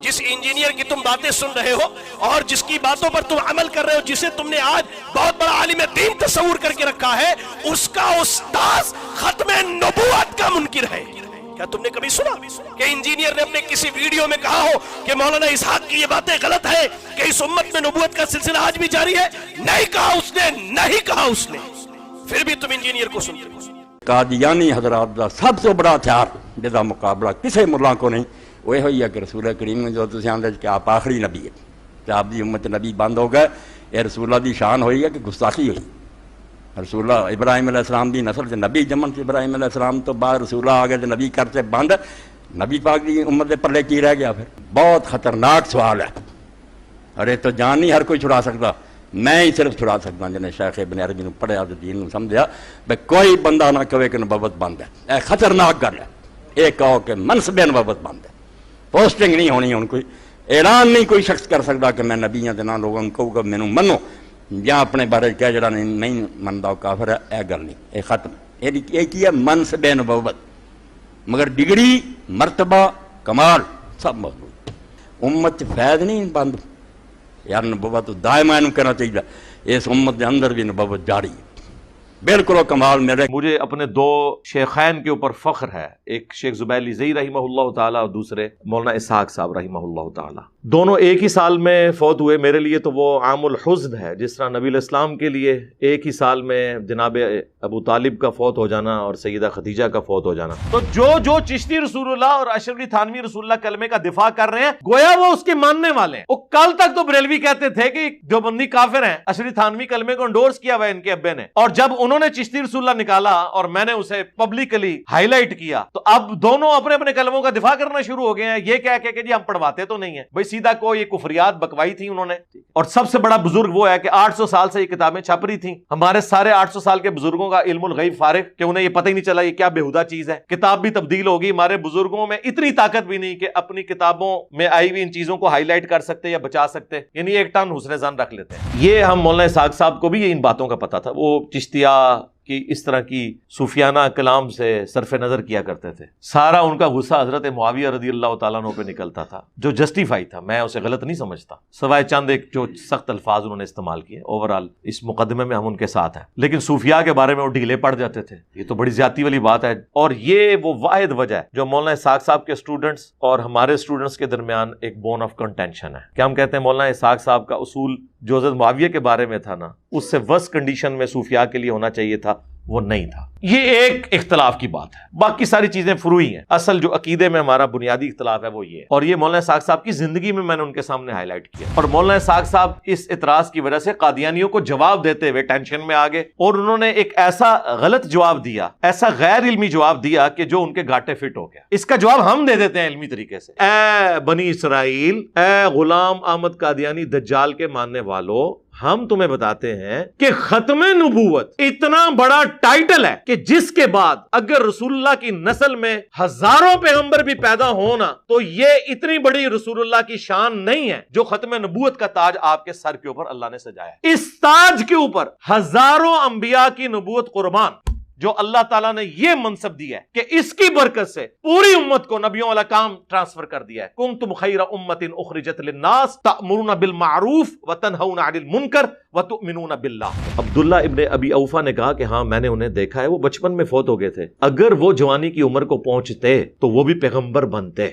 جس انجینئر کی تم باتیں سن رہے ہو اور جس کی باتوں پر تم عمل کر رہے ہو، جسے تم نے آج بہت بڑا عالم دین تصور کر کے رکھا ہے، اس کا استاذ ختم نبوت کا منکر ہے۔ کیا تم نے کبھی سنا کہ انجینئر نے اپنے کسی ویڈیو میں کہا ہو کہ مولانا اسحاق کی یہ باتیں غلط ہیں کہ اس امت میں نبوت کا سلسلہ آج بھی جاری ہے؟ نہیں کہا اس نے، نہیں کہا اس نے، پھر بھی تم انجینئر کو سنتے ہو۔ قادیانی حضرات دا سب سے بڑا ہتھیار جدا مقابلہ کسی ملا کو نہیں، وہ یہ ہے کہ رسول کریم نے جو تسی آندے کہ آپ آخری نبی ہے، کہ آپ دی امت نبی بند ہو گئے، یہ رسول اللہ دی شان ہوئی ہے کہ گستاخی ہوئی۔ رسول اللہ ابراہیم علیہ السلام دی نسل سے نبی جمن سے ابراہیم علیہ السلام تو بعد رسول اللہ آگے نبی کرتے بند، نبی پاک دی امت دے پلے کی رہ گیا؟ پھر بہت خطرناک سوال ہے، ارے تو جان نہیں ہر کوئی چھڑا سکتا، میں ہی صرف چھڑا سکتا جنہیں شیخ ابن عربی نے پڑھیا تو دین نے سمجھا بھئی کوئی بندہ نہ کہے کہ نبوت بند ہے، اے خطرناک گل ہے۔ ایک کہو کہ منصب نبوت بند ہے، پوسٹنگ نہیں ہونی، ان کوئی اعلان نہیں کوئی شخص کر سکتا کہ میں نبی ہاں تے نہ لوگوں کو کہ مینوں منو، یا اپنے بارے کہہ جڑا نہیں مندا کافر ہے، اے گل نہیں، اے ختم۔ یہ کی ہے منصب نبوت، مگر ڈگری مرتبہ کمال سب موجود۔ امت فیض نہیں بند، یار نبوت دائما کہنا چاہیے، اس امت کے اندر بھی نبوت جاری ہے، بالکل کمال میرے۔ مجھے اپنے دو شیخین کے اوپر فخر ہے، ایک شیخ زبیر لیزئی رحمہ اللہ تعالیٰ اور دوسرے مولانا اسحاق صاحب رحمہ اللہ تعالیٰ۔ دونوں ایک ہی سال میں فوت ہوئے۔ میرے لیے تو وہ عام الحزن ہے، جس طرح نبی الاسلام کے لیے ایک ہی سال میں جناب ابو طالب کا فوت ہو جانا اور سیدہ خدیجہ کا فوت ہو جانا۔ تو جو چشتی رسول اللہ اور اشرفی تھانوی رسول اللہ کلمے کا دفاع کر رہے ہیں، گویا وہ اس کے ماننے والے ہیں۔ وہ کل تک تو بریلوی کہتے تھے کہ جو بندی کافر ہیں، اشرفی تھانوی کلمے کو انڈورس کیا ہوا ہے ان کے ابے نے، اور جب انہوں نے چشتی رسول اللہ نکالا اور میں نے اسے پبلکلی ہائی لائٹ کیا، تو اب دونوں اپنے اپنے کلموں کا دفاع کرنا شروع ہو گئے ہیں، یہ کہہ کہ جی ہم پڑھواتے تو نہیں ہیں۔ بھائی سیدھا کو یہ کفریات بکوائی تھی انہوں نے، اور سب سے بڑا بزرگ وہ ہے کہ 800 سال سے یہ کتابیں چھپ رہی تھیں۔ ہمارے سارے 800 سال کے بزرگوں کا علم الغیب فارغ کہ انہیں یہ پتہ ہی نہیں چلا یہ کیا بےہودہ چیز ہے۔ کتاب بھی تبدیل ہوگی، ہمارے بزرگوں میں اتنی طاقت بھی نہیں کہ اپنی کتابوں میں آئی ہوئی ان چیزوں کو ہائی لائٹ کر سکتے یا بچا سکتے، یعنی ایک ٹن حسن ظن رکھ لیتے ہیں۔ یہ ہم مولانا اسحاق صاحب کو بھی ان باتوں کا پتہ تھا، وہ چشتیہ کہ اس طرح کی صوفیانہ کلام سے صرف نظر کیا کرتے تھے۔ سارا ان کا غصہ حضرت معاویہ رضی اللہ تعالیٰ عنہ پہ نکلتا تھا، جو جسٹیفائی تھا، میں اسے غلط نہیں سمجھتا، سوائے چند ایک جو سخت الفاظ انہوں نے استعمال کیے۔ اوورال اس مقدمے میں ہم ان کے ساتھ ہیں، لیکن صوفیاء کے بارے میں وہ ڈھیلے پڑ جاتے تھے، یہ تو بڑی زیادتی والی بات ہے۔ اور یہ وہ واحد وجہ ہے جو مولانا اسحاق صاحب کے اسٹوڈنٹس اور ہمارے اسٹوڈنٹس کے درمیان ایک بون آف کنٹینشن ہے کہ ہم کہتے ہیں مولانا اسحاق صاحب کا اصول جو حضرت معاویہ کے بارے میں تھا نا، اس سے ورس کنڈیشن میں صوفیاء کے لیے ہونا چاہیے تھا، وہ نہیں تھا۔ یہ ایک اختلاف کی بات ہے، باقی ساری چیزیں فروعی ہیں، اصل جو عقیدے میں ہمارا بنیادی اختلاف ہے وہ یہ ہے، اور یہ مولانا اسحاق صاحب کی زندگی میں نے ان کے سامنے ہائی لائٹ کیا۔ اور مولانا اسحاق صاحب اس اعتراض کی وجہ سے قادیانیوں کو جواب دیتے ہوئے ٹینشن میں آ گئے، اور انہوں نے ایک ایسا غلط جواب دیا، ایسا غیر علمی جواب دیا کہ جو ان کے گھاٹے فٹ ہو گیا۔ اس کا جواب ہم دے دیتے ہیں علمی طریقے سے، اے بنی اسرائیل، اے غلام احمد قادیانی دجال کے ماننے والوں، ہم تمہیں بتاتے ہیں کہ ختم نبوت اتنا بڑا ٹائٹل ہے کہ جس کے بعد اگر رسول اللہ کی نسل میں ہزاروں پیغمبر بھی پیدا ہونا تو یہ اتنی بڑی رسول اللہ کی شان نہیں ہے جو ختم نبوت کا تاج آپ کے سر کے اوپر اللہ نے سجایا ہے۔ اس تاج کے اوپر ہزاروں انبیاء کی نبوت قربان، جو اللہ تعالیٰ نے یہ منصب دیا ہے کہ اس کی برکت سے پوری امت کو نبیوں والا کام ٹرانسفر کر دیا ہے۔ کنتم خیر امت اخرجت للناس تأمرون بالمعروف وتنہون عن المنکر وتؤمنون باللہ۔ عبداللہ ابن ابی اوفا نے کہا کہ ہاں میں نے انہیں دیکھا ہے، وہ بچپن میں فوت ہو گئے تھے، اگر وہ جوانی کی عمر کو پہنچتے تو وہ بھی پیغمبر بنتے۔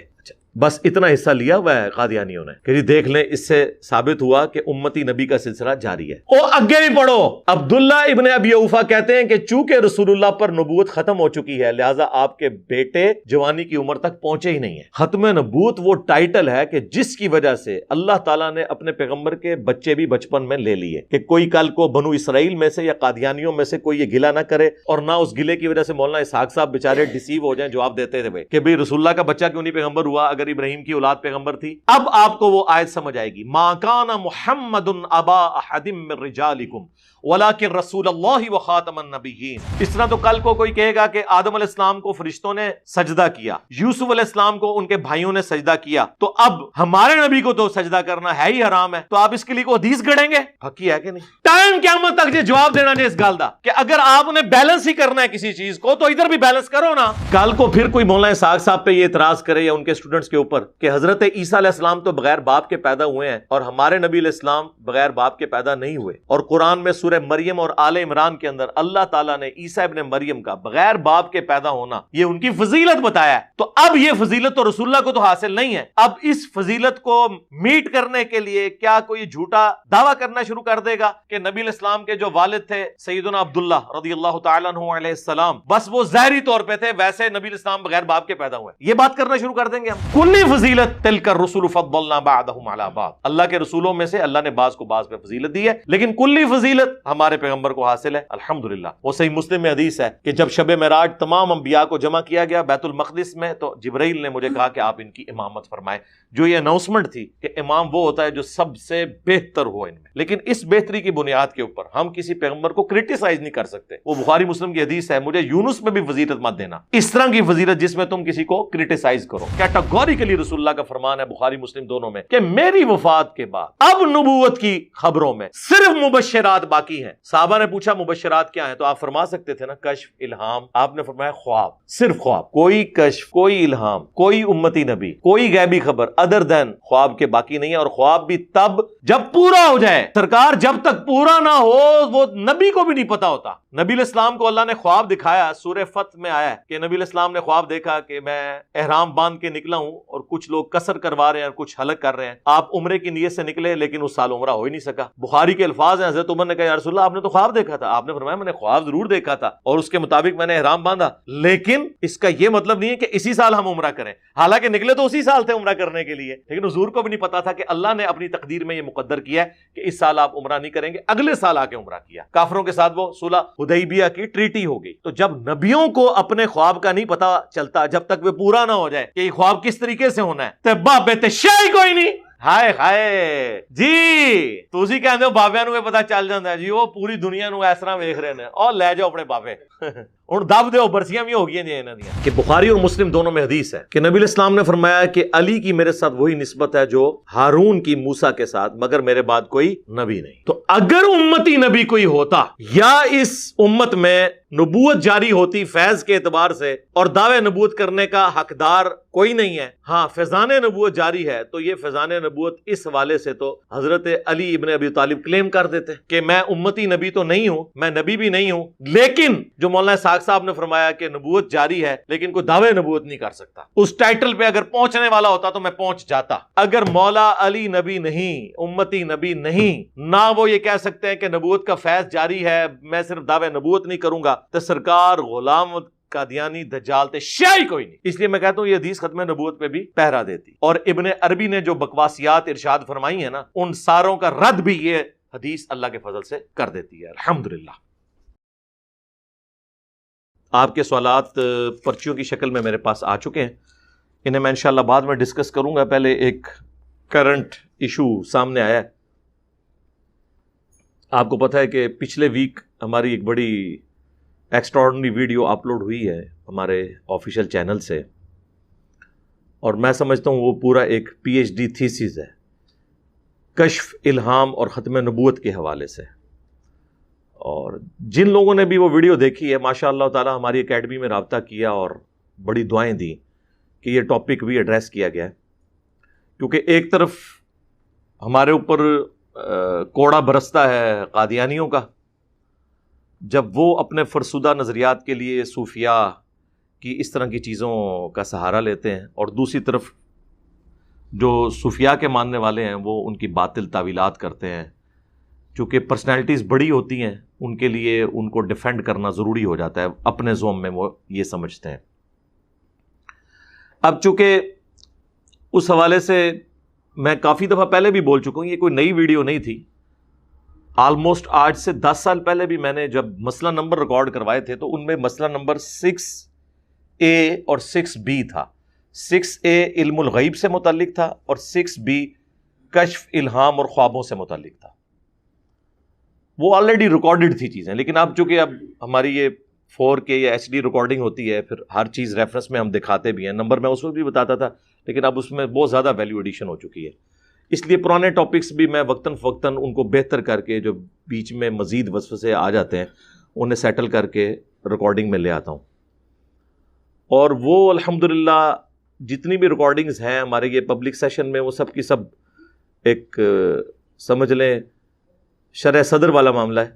بس اتنا حصہ لیا ہوا ہے قادیانیوں نے کہ جی دیکھ لیں، اس سے ثابت ہوا کہ امتی نبی کا سلسلہ جاری ہے۔ اور آگے بھی پڑھو، عبداللہ ابن ابی اوفا کہتے ہیں کہ چونکہ رسول اللہ پر نبوت ختم ہو چکی ہے لہٰذا آپ کے بیٹے جوانی کی عمر تک پہنچے ہی نہیں ہیں۔ ختم نبوت وہ ٹائٹل ہے کہ جس کی وجہ سے اللہ تعالیٰ نے اپنے پیغمبر کے بچے بھی بچپن میں لے لیے کہ کوئی کل کو بنو اسرائیل میں سے یا قادیانیوں میں سے کوئی یہ گلہ نہ کرے، اور نہ اس گلے کی وجہ سے مولانا اسحاق صاحب بیچارے ڈیسیو ہو جائیں جواب دیتے تھے کہ بھئی رسول اللہ کا بچہ کیوں نہیں پیغمبر ہوا اگر ابراہیم کی اولاد پیغمبر تھی۔ اب آپ کو وہ آیت سمجھ آئے گی، ما کان محمد ابا احد من رجالکم ولیکن رسول اللہ وخاتم النبیین۔ اس طرح تو کل کو کوئی کہے گا کہ آدم علیہ السلام کو فرشتوں نے سجدہ کیا، یوسف علیہ السلام کو ان کے بھائیوں نے سجدہ کیا، تو اب ہمارے نبی کو تو سجدہ کرنا ہے ہی حرام ہے، تو آپ اس کے لیے کوئی حدیث گھڑیں گے؟ پکی ہے کہ نہیں؟ ٹائم قیامت تک یہ جواب دینا جی اس گل دا کہ اگر آپ نے بیلنس ہی کرنا ہے کسی چیز کو تو ادھر بھی بیلنس کرو نا۔ کل کو پھر کوئی مولانا اسحاق صاحب پہ یہ اعتراض کرے یا ان کے اسٹوڈنٹس کے اوپر کہ حضرت عیسیٰ علیہ السلام تو بغیر باپ کے پیدا ہوئے ہیں اور ہمارے نبی علیہ السلام بغیر باپ کے پیدا نہیں ہوئے، اور قرآن میں سورہ مریم اور آل عمران کے اندر اللہ تعالیٰ نے عیسیٰ ابن مریم کا بغیر باپ کے پیدا ہونا یہ ان کی فضیلت بتایا ہے. تو اب یہ فضیلت تو رسول اللہ کو تو حاصل نہیں ہے. اب اس فضیلت کو میٹ کرنے کے لیے کیا کوئی جھوٹا دعویٰ کرنا شروع کر دے گا کہ نبی علیہ السلام کے جو والد تھے سیدنا عبداللہ رضی اللہ تعالیٰ عنہ علیہ السلام بس وہ ظاہری طور پہ تھے، ویسے نبی علیہ السلام بغیر باپ کے پیدا ہوئے، یہ بات کرنا شروع کر دیں گے ہم. کلی فضیلت تلک الرسل فضلنا بعضهم علی بعض، اللہ کے رسولوں میں سے اللہ نے بعض کو بعض پہ فضیلت دی ہے، لیکن کلی فضیلت ہمارے پیغمبر کو حاصل ہے الحمدللہ. وہ صحیح مسلم میں حدیث ہے کہ جب شب معراج تمام انبیاء کو جمع کیا گیا بیت المقدس میں تو جبرائیل نے مجھے کہا کہ آپ ان کی امامت فرمائیں. جو یہ اناؤنسمنٹ تھی کہ امام وہ ہوتا ہے جو سب سے بہتر ہو ان میں، لیکن اس بہتری کی بنیاد کے اوپر ہم کسی پیغمبر کو کرٹیسائز نہیں کر سکتے. وہ بخاری مسلم کی حدیث ہے مجھے یونس میں بھی فضیلت مت دینا، اس طرح کی فضیلت جس میں تم کسی کو کرٹیسائز کرو. کیٹاگوریکلی رسول اللہ کا فرمان ہے بخاری مسلم دونوں میں کہ میری وفات کے بعد اب نبوت کی خبروں میں صرف مبشرات باقی ہیں. صحابہ نے پوچھا مبشرات کیا ہیں؟ تو آپ فرما سکتے تھے نا کشف، الہام. آپ نے فرمایا خواب، صرف خواب، کوئی کشف، کوئی الہام، کوئی امتی نبی، کوئی غیبی خبر ادر دین خواب کے باقی نہیں ہے. اور خواب بھی تب جب پورا ہو جائے. سرکار جب تک پورا نہ ہو وہ نبی کو بھی نہیں پتا ہوتا. نبی علیہ السلام کو اللہ نے خواب دکھایا، سورہ فتح میں آیا ہے کہ نبی علیہ السلام نے خواب دیکھا کہ میں احرام باندھ کے نکلا ہوں اور کچھ لوگ قصر کروا رہے ہیں اور کچھ حلق کر رہے ہیں. آپ عمرے کی نیت سے نکلے لیکن اس سال عمرہ ہو ہی نہیں سکا. بخاری کے الفاظ ہیں، حضرت عمر نے کہا یا رسول اللہ آپ نے تو خواب دیکھا تھا. آپ نے فرمایا میں نے خواب ضرور دیکھا تھا اور اس کے مطابق میں نے احرام باندھا، لیکن اس کا یہ مطلب نہیں ہے کہ اسی سال ہم عمرہ کریں. حالانکہ نکلے تو اسی سال تھے عمرہ کرنے کے لیے، لیکن حضور کو بھی نہیں پتا تھا کہ اللہ نے اپنی تقدیر میں یہ مقدر کیا ہے کہ اس سال آپ عمرہ نہیں کریں گے، اگلے سال آ کے عمرہ کیا. کافروں کے ساتھ وہ صلح حدیبیہ کی ٹریٹی ہو گئی. تو جب نبیوں کو اپنے خواب کا نہیں پتا چلتا جب تک وہ پورا نہ ہو جائے کہ یہ خواب کس طریقے سے ہونا ہے تے بابے تے شاہی کوئی نہیں. ہائے ہائے جی تسی کہندے ہو بابیاں نوں پتا چل جاندا ہے جی وہ پوری دنیا نوں اس طرح ویکھ رہے نے اور لے جاؤ اپنے بابے ہن دب دیو برسیاں بھی ہو گئی ہیں انہاں دیاں. کہ بخاری اور مسلم دونوں میں حدیث ہے کہ نبی علیہ السلام نے فرمایا کہ علی کی میرے ساتھ وہی نسبت ہے جو ہارون کی موسیٰ کے ساتھ، مگر میرے بعد کوئی نبی نہیں. تو اگر امتی نبی کوئی ہوتا یا اس امت میں نبوت جاری ہوتی فیض کے اعتبار سے اور دعوے نبوت کرنے کا حقدار کوئی نہیں ہے، ہاں فیضان نبوت جاری ہے، تو یہ فیضان نبوت اس حوالے سے تو حضرت علی ابن ابی طالب کلیم کر دیتے کہ میں امتی نبی تو نہیں ہوں، میں نبی بھی نہیں ہوں، لیکن جو مولانا اسحاق صاحب نے فرمایا کہ نبوت جاری ہے لیکن کوئی دعوے نبوت نہیں کر سکتا، اس ٹائٹل پہ اگر پہنچنے والا ہوتا تو میں پہنچ جاتا. اگر مولا علی نبی نہیں، امتی نبی نہیں، نہ وہ یہ کہہ سکتے ہیں کہ نبوت کا فیض جاری ہے میں صرف دعوے نبوت نہیں کروں گا، تو سرکار غلام قادیانی دجال تے شاہی کوئی نہیں. اس لیے میں کہتا ہوں یہ حدیث ختم نبوت پہ بھی پہرا دیتی. اور ابن عربی نے جو بکواسیات ارشاد فرمائی ہیں نا ان ساروں کا رد بھی یہ حدیث اللہ کے فضل سے کر دیتی ہے الحمدللہ. آپ کے سوالات پرچیوں کی شکل میں میرے پاس آ چکے ہیں، انہیں میں انشاءاللہ بعد میں ڈسکس کروں گا. پہلے ایک کرنٹ ایشو سامنے آیا ہے. آپ کو پتہ ہے کہ پچھلے ویک ہماری ایک بڑی ایکسٹراڈنری ویڈیو اپلوڈ ہوئی ہے ہمارے آفیشیل چینل سے، اور میں سمجھتا ہوں وہ پورا ایک پی ایچ ڈی تھیسس ہے کشف، الہام اور ختم نبوت کے حوالے سے. اور جن لوگوں نے بھی وہ ویڈیو دیکھی ہے ماشاء اللہ تعالی ہماری اکیڈمی میں رابطہ کیا اور بڑی دعائیں دیں کہ یہ ٹاپک بھی ایڈریس کیا گیا ہے، کیونکہ ایک طرف ہمارے اوپر کوڑا برستا ہے قادیانیوں کا جب وہ اپنے فرسودہ نظریات کے لیے صوفیاء کی اس طرح کی چیزوں کا سہارا لیتے ہیں، اور دوسری طرف جو صوفیاء کے ماننے والے ہیں وہ ان کی باطل تعویلات کرتے ہیں. چونکہ پرسنالٹیز بڑی ہوتی ہیں ان کے لیے ان کو ڈیفینڈ کرنا ضروری ہو جاتا ہے، اپنے زوم میں وہ یہ سمجھتے ہیں. اب چونکہ اس حوالے سے میں کافی دفعہ پہلے بھی بول چکا ہوں، یہ کوئی نئی ویڈیو نہیں تھی. آلموسٹ آج سے 10 سال پہلے بھی میں نے جب مسئلہ نمبر ریکارڈ کروائے تھے تو ان میں مسئلہ نمبر 6A اور 6B تھا. 6A علم الغیب سے متعلق تھا اور 6B کشف، الہام اور خوابوں سے متعلق تھا. وہ آلریڈی ریکارڈڈ تھی چیزیں، لیکن اب چونکہ اب ہماری یہ 4K یا HD ریکارڈنگ ہوتی ہے، پھر ہر چیز ریفرنس میں ہم دکھاتے بھی ہیں. نمبر میں اس وقت بھی بتاتا تھا لیکن اب اس میں بہت زیادہ ویلیو ایڈیشن ہو چکی ہے، اس لیے پرانے ٹاپکس بھی میں وقتاً فوقتاً ان کو بہتر کر کے جو بیچ میں مزید وسوسے آ جاتے ہیں انہیں سیٹل کر کے ریکارڈنگ میں لے آتا ہوں. اور وہ الحمدللہ جتنی بھی ریکارڈنگز ہیں ہمارے یہ پبلک سیشن میں، وہ سب کی سب ایک سمجھ لیں شرح صدر والا معاملہ ہے.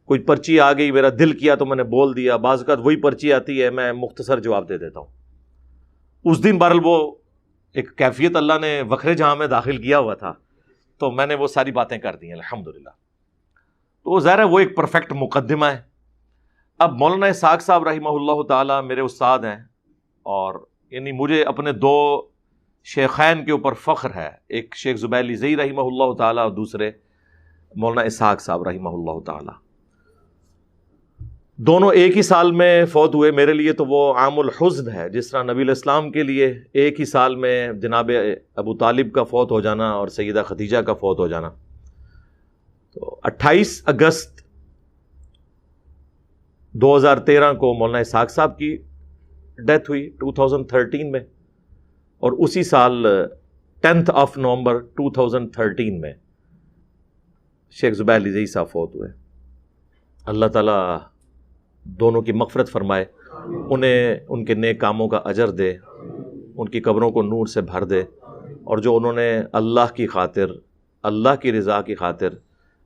کوئی پرچی آ گئی، میرا دل کیا تو میں نے بول دیا. بعض اوقات وہی پرچی آتی ہے، میں مختصر جواب دے دیتا ہوں. اس دن بہرحال وہ ایک کیفیت اللہ نے وکھرے جہاں میں داخل کیا ہوا تھا، تو میں نے وہ ساری باتیں کر دی ہیں الحمدللہ. تو ظاہر ہے وہ ایک پرفیکٹ مقدمہ ہے. اب مولانا اسحاق صاحب رحمہ اللہ تعالی میرے استاد ہیں، اور یعنی مجھے اپنے دو شیخین کے اوپر فخر ہے. ایک شیخ زبیلی زئی رحمہ اللہ تعالی اور دوسرے مولانا اسحاق صاحب رحمہ اللہ تعالی. دونوں ایک ہی سال میں فوت ہوئے. میرے لیے تو وہ عام الحزن ہے، جس طرح نبی الاسلام کے لیے ایک ہی سال میں جناب ابو طالب کا فوت ہو جانا اور سیدہ خدیجہ کا فوت ہو جانا. تو 28 اگست 2013 کو مولانا اسحاق صاحب کی ڈیتھ ہوئی 2013 میں، اور اسی سال 10 نومبر 2013 میں شیخ زبیلی زئی صاحب فوت ہوئے. اللہ تعالیٰ دونوں کی مغفرت فرمائے، انہیں ان کے نیک کاموں کا اجر دے، ان کی قبروں کو نور سے بھر دے، اور جو انہوں نے اللہ کی خاطر، اللہ کی رضا کی خاطر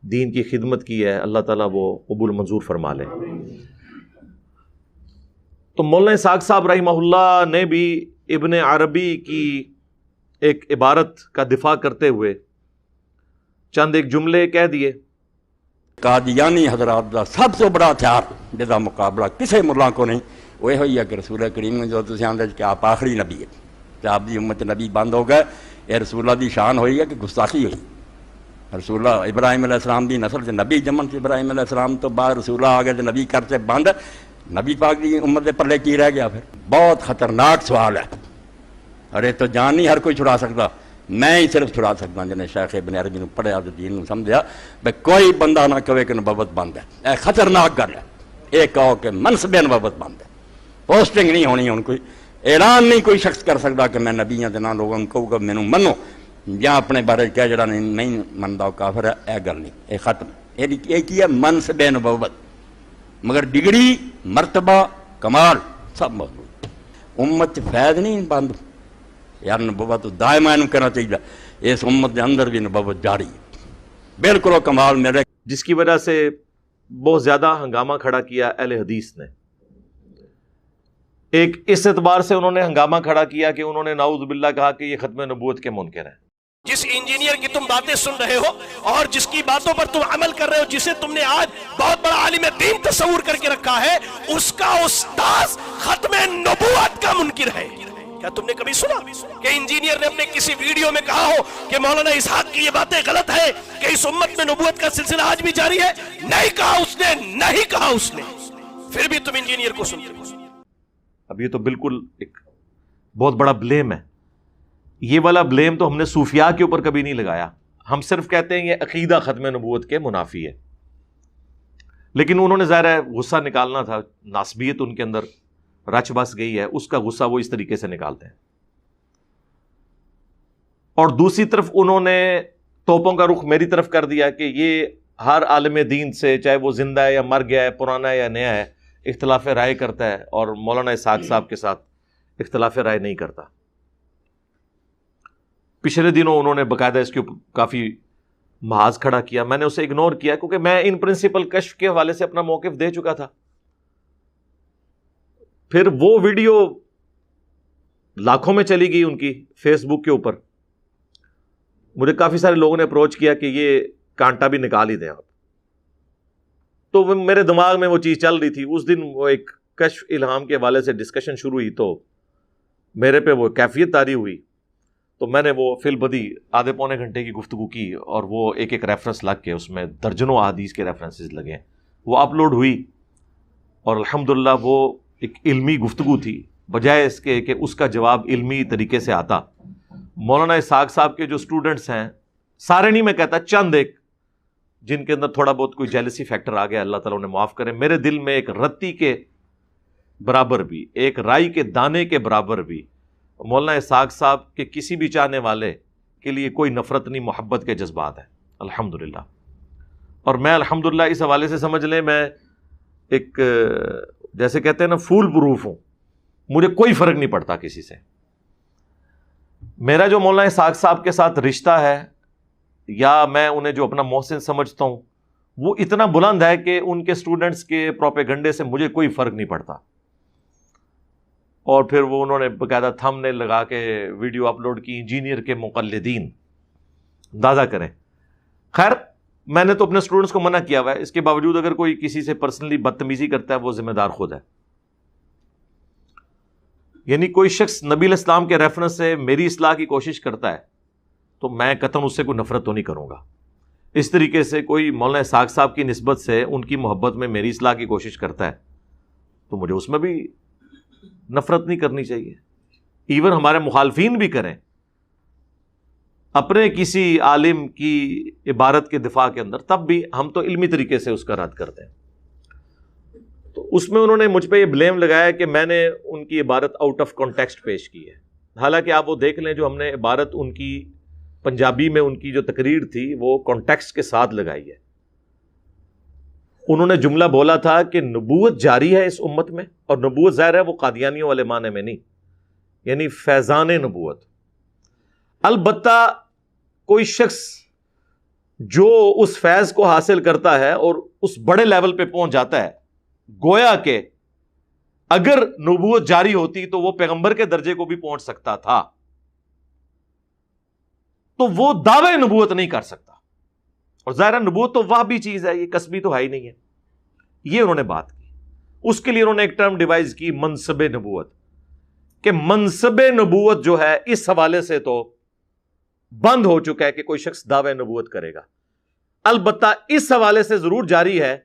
دین کی خدمت کی ہے، اللہ تعالیٰ وہ قبول منظور فرما لے. تو مولانا اسحاق صاحب رحمہ اللہ نے بھی ابن عربی کی ایک عبارت کا دفاع کرتے ہوئے چند ایک جملے کہہ دیے. قادیانی حضرات کا سب سے بڑا ہتھیار جہاں مقابلہ کسی ملا کو نہیں، وہ یہ ہے کہ رسول کریم جو تھی آدھے کہ آپ آخری نبی ہے، کہ آپ کی امت نبی بند ہو گئے. یہ رسول اللہ کی شان ہوئی ہے کہ گستاخی ہوئی. رسول اللہ ابراہیم علیہ السلام کی نسل سے نبی جمن سے، ابراہیم علیہ السلام تو بعد رسول اللہ آ گئے تو نبی کرتے بند. نبی پاک کی امت کے پلے کی رہ گیا؟ پھر بہت خطرناک سوال ہے. ارے تو جان نہیں ہر کوئی چھڑا سکتا، میں ہی صرف چھڑا سکتا جنہیں شیخ ابن عربی نے پڑھیا تو دین سمجھا بھائی کوئی بندہ نہ کہے کہ نبوت بند ہے. اے خطرناک گل ہے. یہ کہو کہ منصب نبوت بند ہے، پوسٹنگ نہیں ہونی. ان کوئی اعلان نہیں کوئی شخص کر سکتا کہ میں نبی ہوں، نہ لوگوں کو کہوں گا مینوں منو، یا اپنے بارے کیا جڑا نہیں منتا وہ کافر ہے. یہ گل نہیں، یہ ختم. یہ کی ہے منصب نبوت، مگر ڈگری مرتبہ کمال سب موجود. امت فیض نہیں بند یار، نبوت دائما کرنا چاہیے. اس امت کے اندر بھی نبوت جاری ہے بالکل وہ کمال میرے. جس کی وجہ سے بہت زیادہ ہنگامہ کھڑا کیا اہل حدیث نے. ایک اس اعتبار سے انہوں نے ہنگامہ کھڑا کیا کہ انہوں نے نعوذ باللہ کہا کہ یہ ختم نبوت کے منکر ہیں. جس انجینئر کی تم باتیں سن رہے ہو اور جس کی باتوں پر تم عمل کر رہے ہو، جسے تم نے آج بہت بڑا عالم دین تصور کر کے رکھا ہے، اس کا استاذ ختم نبوت کا منکر ہے. کیا تم نے کبھی سنا کہ انجینئر نے اپنے کسی ویڈیو میں کہا ہو کہ مولانا اسحاق کی یہ باتیں غلط ہے، کہ اس امت میں نبوت کا سلسلہ آج بھی جاری ہے؟ نہیں کہا اس نے، نہیں کہا اس نے. پھر بھی تم انجینئر کو سنتے ہو. اب یہ تو بالکل ایک بہت بڑا بلیم ہے. یہ والا بلیم تو ہم نے صوفیاء کے اوپر کبھی نہیں لگایا. ہم صرف کہتے ہیں یہ عقیدہ ختم نبوت کے منافی ہے. لیکن انہوں نے ظاہر ہے غصہ نکالنا تھا، ناسبیت ان کے اندر رچ بس گئی ہے، اس کا غصہ وہ اس طریقے سے نکالتے ہیں. اور دوسری طرف انہوں نے توپوں کا رخ میری طرف کر دیا کہ یہ ہر عالم دین سے، چاہے وہ زندہ ہے یا مر گیا ہے، پرانا ہے یا نیا ہے، اختلاف رائے کرتا ہے، اور مولانا اسحاق صاحب کے ساتھ اختلاف رائے نہیں کرتا. پچھلے دنوں انہوں نے باقاعدہ اس کے اوپر کافی محاذ کھڑا کیا. میں نے اسے اگنور کیا کیونکہ میں ان پرنسپل کشف کے حوالے سے اپنا موقف دے چکا تھا. پھر وہ ویڈیو لاکھوں میں چلی گئی ان کی فیس بک کے اوپر. مجھے کافی سارے لوگوں نے اپروچ کیا کہ یہ کانٹا بھی نکال ہی دیں آپ. تو میرے دماغ میں وہ چیز چل رہی تھی. اس دن وہ ایک کشف الہام کے حوالے سے ڈسکشن شروع ہوئی تو میرے پہ وہ کیفیت طاری ہوئی. تو میں نے وہ فی البدی آدھے پونے گھنٹے کی گفتگو کی، اور وہ ایک ایک ریفرنس لگ کے اس میں درجنوں احادیث کے ریفرنسز لگے. وہ اپلوڈ ہوئی، اور الحمدللہ وہ ایک علمی گفتگو تھی، بجائے اس کے کہ اس کا جواب علمی طریقے سے آتا. مولانا اسحاق صاحب کے جو اسٹوڈنٹس ہیں، سارے نہیں میں کہتا، چند ایک جن کے اندر تھوڑا بہت کوئی جیلسی فیکٹر آ گیا، اللہ تعالیٰ انہیں معاف کرے. میرے دل میں ایک رتی کے برابر بھی، ایک رائی کے دانے کے برابر بھی مولانا اسحاق صاحب کے کسی بھی چاہنے والے کے لیے کوئی نفرت نہیں، محبت کے جذبات ہیں الحمدللہ. اور میں الحمدللہ اس حوالے سے سمجھ لیں میں ایک جیسے کہتے ہیں نا فول پروف ہوں. مجھے کوئی فرق نہیں پڑتا کسی سے. میرا جو مولانا اسحاق صاحب کے ساتھ رشتہ ہے، یا میں انہیں جو اپنا محسن سمجھتا ہوں، وہ اتنا بلند ہے کہ ان کے اسٹوڈنٹس کے پروپیگنڈے سے مجھے کوئی فرق نہیں پڑتا. اور پھر وہ انہوں نے باقاعدہ تھم نے لگا کے ویڈیو اپلوڈ کی، انجینئر کے مقلدین، اندازہ کریں. خیر، میں نے تو اپنے اسٹوڈنٹس کو منع کیا ہوا ہے، اس کے باوجود اگر کوئی کسی سے پرسنلی بدتمیزی کرتا ہے وہ ذمہ دار خود ہے. یعنی کوئی شخص نبی علیہ السلام کے ریفرنس سے میری اصلاح کی کوشش کرتا ہے تو میں قطعاً اس سے کوئی نفرت تو نہیں کروں گا. اس طریقے سے کوئی مولانا اسحاق صاحب کی نسبت سے ان کی محبت میں میری اصلاح کی کوشش کرتا ہے تو مجھے اس میں بھی نفرت نہیں کرنی چاہیے. ایون ہمارے مخالفین بھی کریں، اپنے کسی عالم کی عبارت کے دفاع کے اندر، تب بھی ہم تو علمی طریقے سے اس کا رد کرتے ہیں. تو اس میں انہوں نے مجھ پہ یہ بلیم لگایا کہ میں نے ان کی عبارت آؤٹ آف کانٹیکسٹ پیش کی ہے. حالانکہ آپ وہ دیکھ لیں، جو ہم نے عبارت ان کی پنجابی میں ان کی جو تقریر تھی وہ کانٹیکسٹ کے ساتھ لگائی ہے. انہوں نے جملہ بولا تھا کہ نبوت جاری ہے اس امت میں، اور نبوت ظاہر ہے وہ قادیانیوں والے معنی میں نہیں، یعنی فیضان نبوت. البتہ کوئی شخص جو اس فیض کو حاصل کرتا ہے اور اس بڑے لیول پہ پہنچ جاتا ہے، گویا کہ اگر نبوت جاری ہوتی تو وہ پیغمبر کے درجے کو بھی پہنچ سکتا تھا، تو وہ دعوے نبوت نہیں کر سکتا. اور ظاہر نبوت تو وہ بھی چیز ہے، یہ کسبی تو ہے ہی نہیں ہے. یہ انہوں نے بات کی. اس کے لیے انہوں نے ایک ٹرم ڈیوائز کی، منصب نبوت، کہ منصب نبوت جو ہے اس حوالے سے تو بند ہو چکا ہے کہ کوئی شخص دعوے نبوت کرے گا. البتہ اس حوالے سے ضرور جاری ہے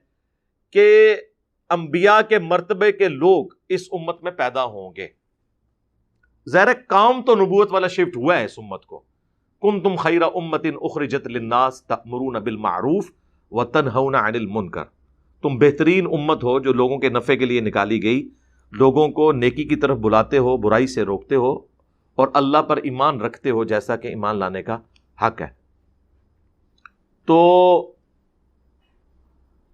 کہ انبیاء کے مرتبے کے لوگ اس امت میں پیدا ہوں گے. ظاہر کام تو نبوت والا شفٹ ہوا ہے اس امت کو. کنتم خیر امت اخرجت للناس تأمرون بالمعروف وتنہون عن المنکر. تم بہترین امت ہو جو لوگوں کے نفع کے لیے نکالی گئی، لوگوں کو نیکی کی طرف بلاتے ہو، برائی سے روکتے ہو، اور اللہ پر ایمان رکھتے ہو جیسا کہ ایمان لانے کا حق ہے. تو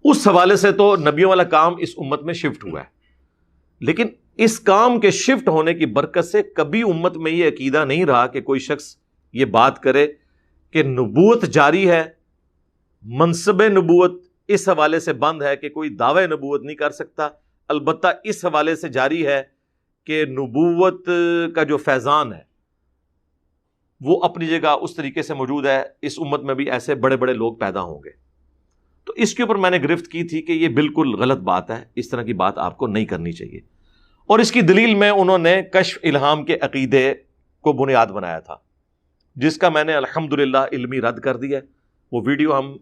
اس حوالے سے تو نبیوں والا کام اس امت میں شفٹ ہوا ہے. لیکن اس کام کے شفٹ ہونے کی برکت سے کبھی امت میں یہ عقیدہ نہیں رہا کہ کوئی شخص یہ بات کرے کہ نبوت جاری ہے، منصب نبوت اس حوالے سے بند ہے کہ کوئی دعوی نبوت نہیں کر سکتا. البتہ اس حوالے سے جاری ہے کہ نبوت کا جو فیضان ہے وہ اپنی جگہ اس طریقے سے موجود ہے. اس امت میں بھی ایسے بڑے بڑے لوگ پیدا ہوں گے. تو اس کے اوپر میں نے گرفت کی تھی کہ یہ بالکل غلط بات ہے، اس طرح کی بات آپ کو نہیں کرنی چاہیے. اور اس کی دلیل میں انہوں نے کشف الہام کے عقیدے کو بنیاد بنایا تھا، جس کا میں نے الحمدللہ علمی رد کر دیا. وہ ویڈیو ہم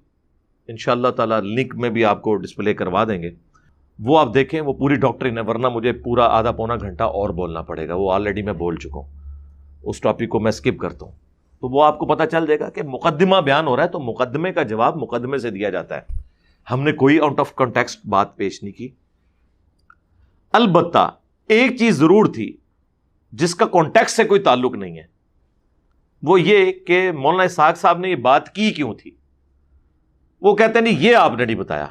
انشاءاللہ تعالی لنک میں بھی آپ کو ڈسپلے کروا دیں گے، وہ آپ دیکھیں. وہ پوری ڈاکٹرین ہے، ورنہ مجھے پورا آدھا پونا گھنٹہ اور بولنا پڑے گا. وہ آلریڈی میں بول چکا ہوں، اس ٹاپک کو میں سکپ کرتا ہوں. تو وہ آپ کو پتہ چل جائے گا کہ مقدمہ بیان ہو رہا ہے تو مقدمے کا جواب مقدمے سے دیا جاتا ہے. ہم نے کوئی آؤٹ آف کانٹیکسٹ بات پیش نہیں کی. البتہ ایک چیز ضرور تھی جس کا کانٹیکسٹ سے کوئی تعلق نہیں ہے، وہ یہ کہ مولانا اسحاق صاحب نے یہ بات کی کیوں تھی. وہ کہتے ہیں نہیں، یہ آپ نے نہیں بتایا.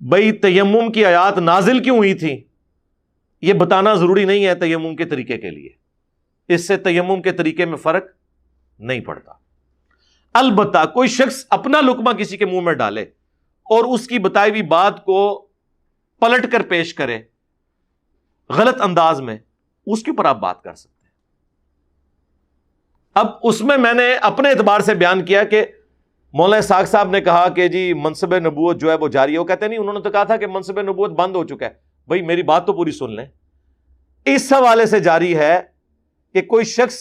بھائی تیمم کی آیات نازل کیوں ہوئی تھی یہ بتانا ضروری نہیں ہے تیمم کے طریقے کے لیے. اس سے تیمم کے طریقے میں فرق نہیں پڑتا. البتہ کوئی شخص اپنا لقمہ کسی کے منہ میں ڈالے اور اس کی بتائی ہوئی بات کو پلٹ کر پیش کرے غلط انداز میں، اس کے اوپر آپ بات کر سکتے ہیں. اب اس میں نے اپنے اعتبار سے بیان کیا کہ مولانا اسحاق صاحب نے کہا کہ جی منصب نبوت جو ہے وہ جاری ہے. وہ کہتے ہیں نہیں، انہوں نے تو کہا تھا کہ منصب نبوت بند ہو چکا ہے. بھائی میری بات تو پوری سن لیں. اس حوالے سے جاری ہے کہ کوئی شخص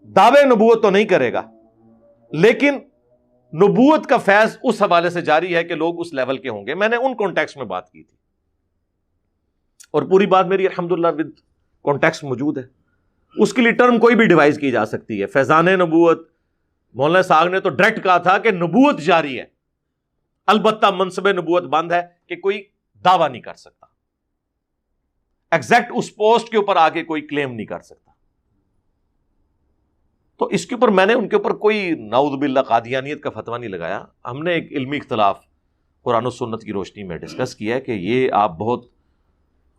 دعوے نبوت تو نہیں کرے گا، لیکن نبوت کا فیض اس حوالے سے جاری ہے کہ لوگ اس لیول کے ہوں گے. میں نے ان کانٹیکسٹ میں بات کی تھی، اور پوری بات میری الحمدللہ ود کانٹیکسٹ موجود ہے. اس کے لیے ٹرم کوئی بھی ڈیوائز کی جا سکتی ہے. فیضان نبوت، مولانا صاحب نے تو ڈائریکٹ کہا تھا کہ نبوت جاری ہے، البتہ منصب نبوت بند ہے کہ کوئی دعویٰ نہیں کر سکتا. ایگزیکٹ اس پوسٹ کے اوپر آگے کوئی کلیم نہیں کر سکتا. تو اس کے اوپر میں نے ان کے اوپر کوئی نعوذ باللہ قادیانیت کا فتویٰ نہیں لگایا. ہم نے ایک علمی اختلاف قرآن و سنت کی روشنی میں ڈسکس کیا ہے کہ یہ آپ بہت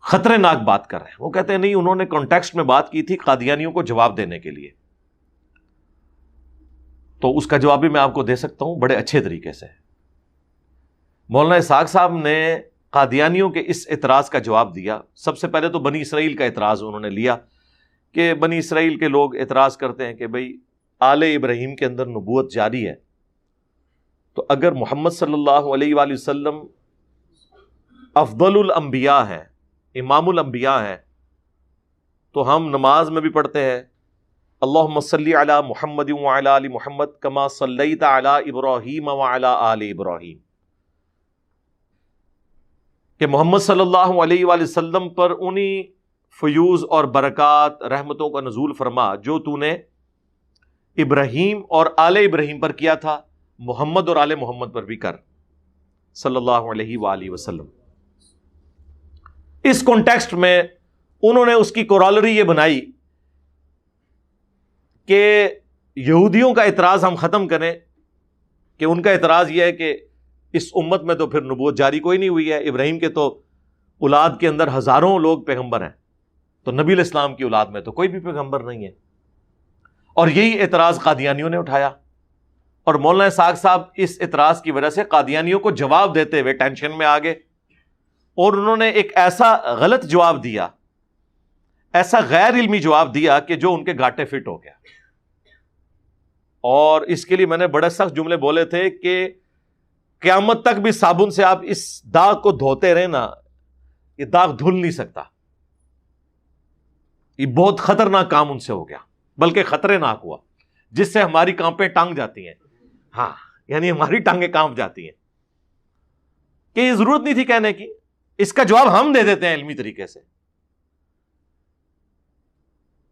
خطرے ناک بات کر رہے ہیں. وہ کہتے ہیں نہیں، انہوں نے کانٹیکسٹ میں بات کی تھی قادیانیوں کو جواب دینے کے لیے. تو اس کا جواب بھی میں آپ کو دے سکتا ہوں بڑے اچھے طریقے سے. مولانا اسحاق صاحب نے قادیانیوں کے اس اعتراض کا جواب دیا. سب سے پہلے تو بنی اسرائیل کا اعتراض انہوں نے لیا کہ بنی اسرائیل کے لوگ اعتراض کرتے ہیں کہ بھئی آل ابراہیم کے اندر نبوت جاری ہے، تو اگر محمد صلی اللہ علیہ وآلہ وسلم افضل الانبیاء ہے، امام الانبیاء ہے، تو ہم نماز میں بھی پڑھتے ہیں اللہم صلی علی محمد وعلی آل محمد کما صلیت علی ابراہیم وعلی آل ابراہیم، کہ محمد صلی اللہ علیہ وآلہ وسلم پر انہی فیوز اور برکات رحمتوں کا نزول فرما جو تو نے ابراہیم اور آل ابراہیم پر کیا تھا، محمد اور آل محمد پر بھی کر صلی اللہ علیہ وآلہ وسلم. اس کانٹیکسٹ میں انہوں نے اس کی کورالری یہ بنائی کہ یہودیوں کا اعتراض ہم ختم کریں، کہ ان کا اعتراض یہ ہے کہ اس امت میں تو پھر نبوت جاری کوئی نہیں ہوئی ہے، ابراہیم کے تو اولاد کے اندر ہزاروں لوگ پیغمبر ہیں، تو نبی علیہ السلام کی اولاد میں تو کوئی بھی پیغمبر نہیں ہے. اور یہی اعتراض قادیانیوں نے اٹھایا، اور مولانا اسحاق صاحب اس اعتراض کی وجہ سے قادیانیوں کو جواب دیتے ہوئے ٹینشن میں آ گئے، اور انہوں نے ایک ایسا غلط جواب دیا، ایسا غیر علمی جواب دیا کہ جو ان کے گھاٹے فٹ ہو گیا. اور اس کے لیے میں نے بڑے سخت جملے بولے تھے کہ قیامت تک بھی صابن سے آپ اس داغ کو دھوتے رہے نا، یہ داغ دھل نہیں سکتا. یہ بہت خطرناک کام ان سے ہو گیا، بلکہ خطرے ناک ہوا، جس سے ہماری ٹانگیں ٹانگ جاتی ہیں. ہاں، یعنی ہماری ٹانگیں کانپ جاتی ہیں کہ یہ ضرورت نہیں تھی کہنے کی. اس کا جواب ہم دے دیتے ہیں علمی طریقے سے.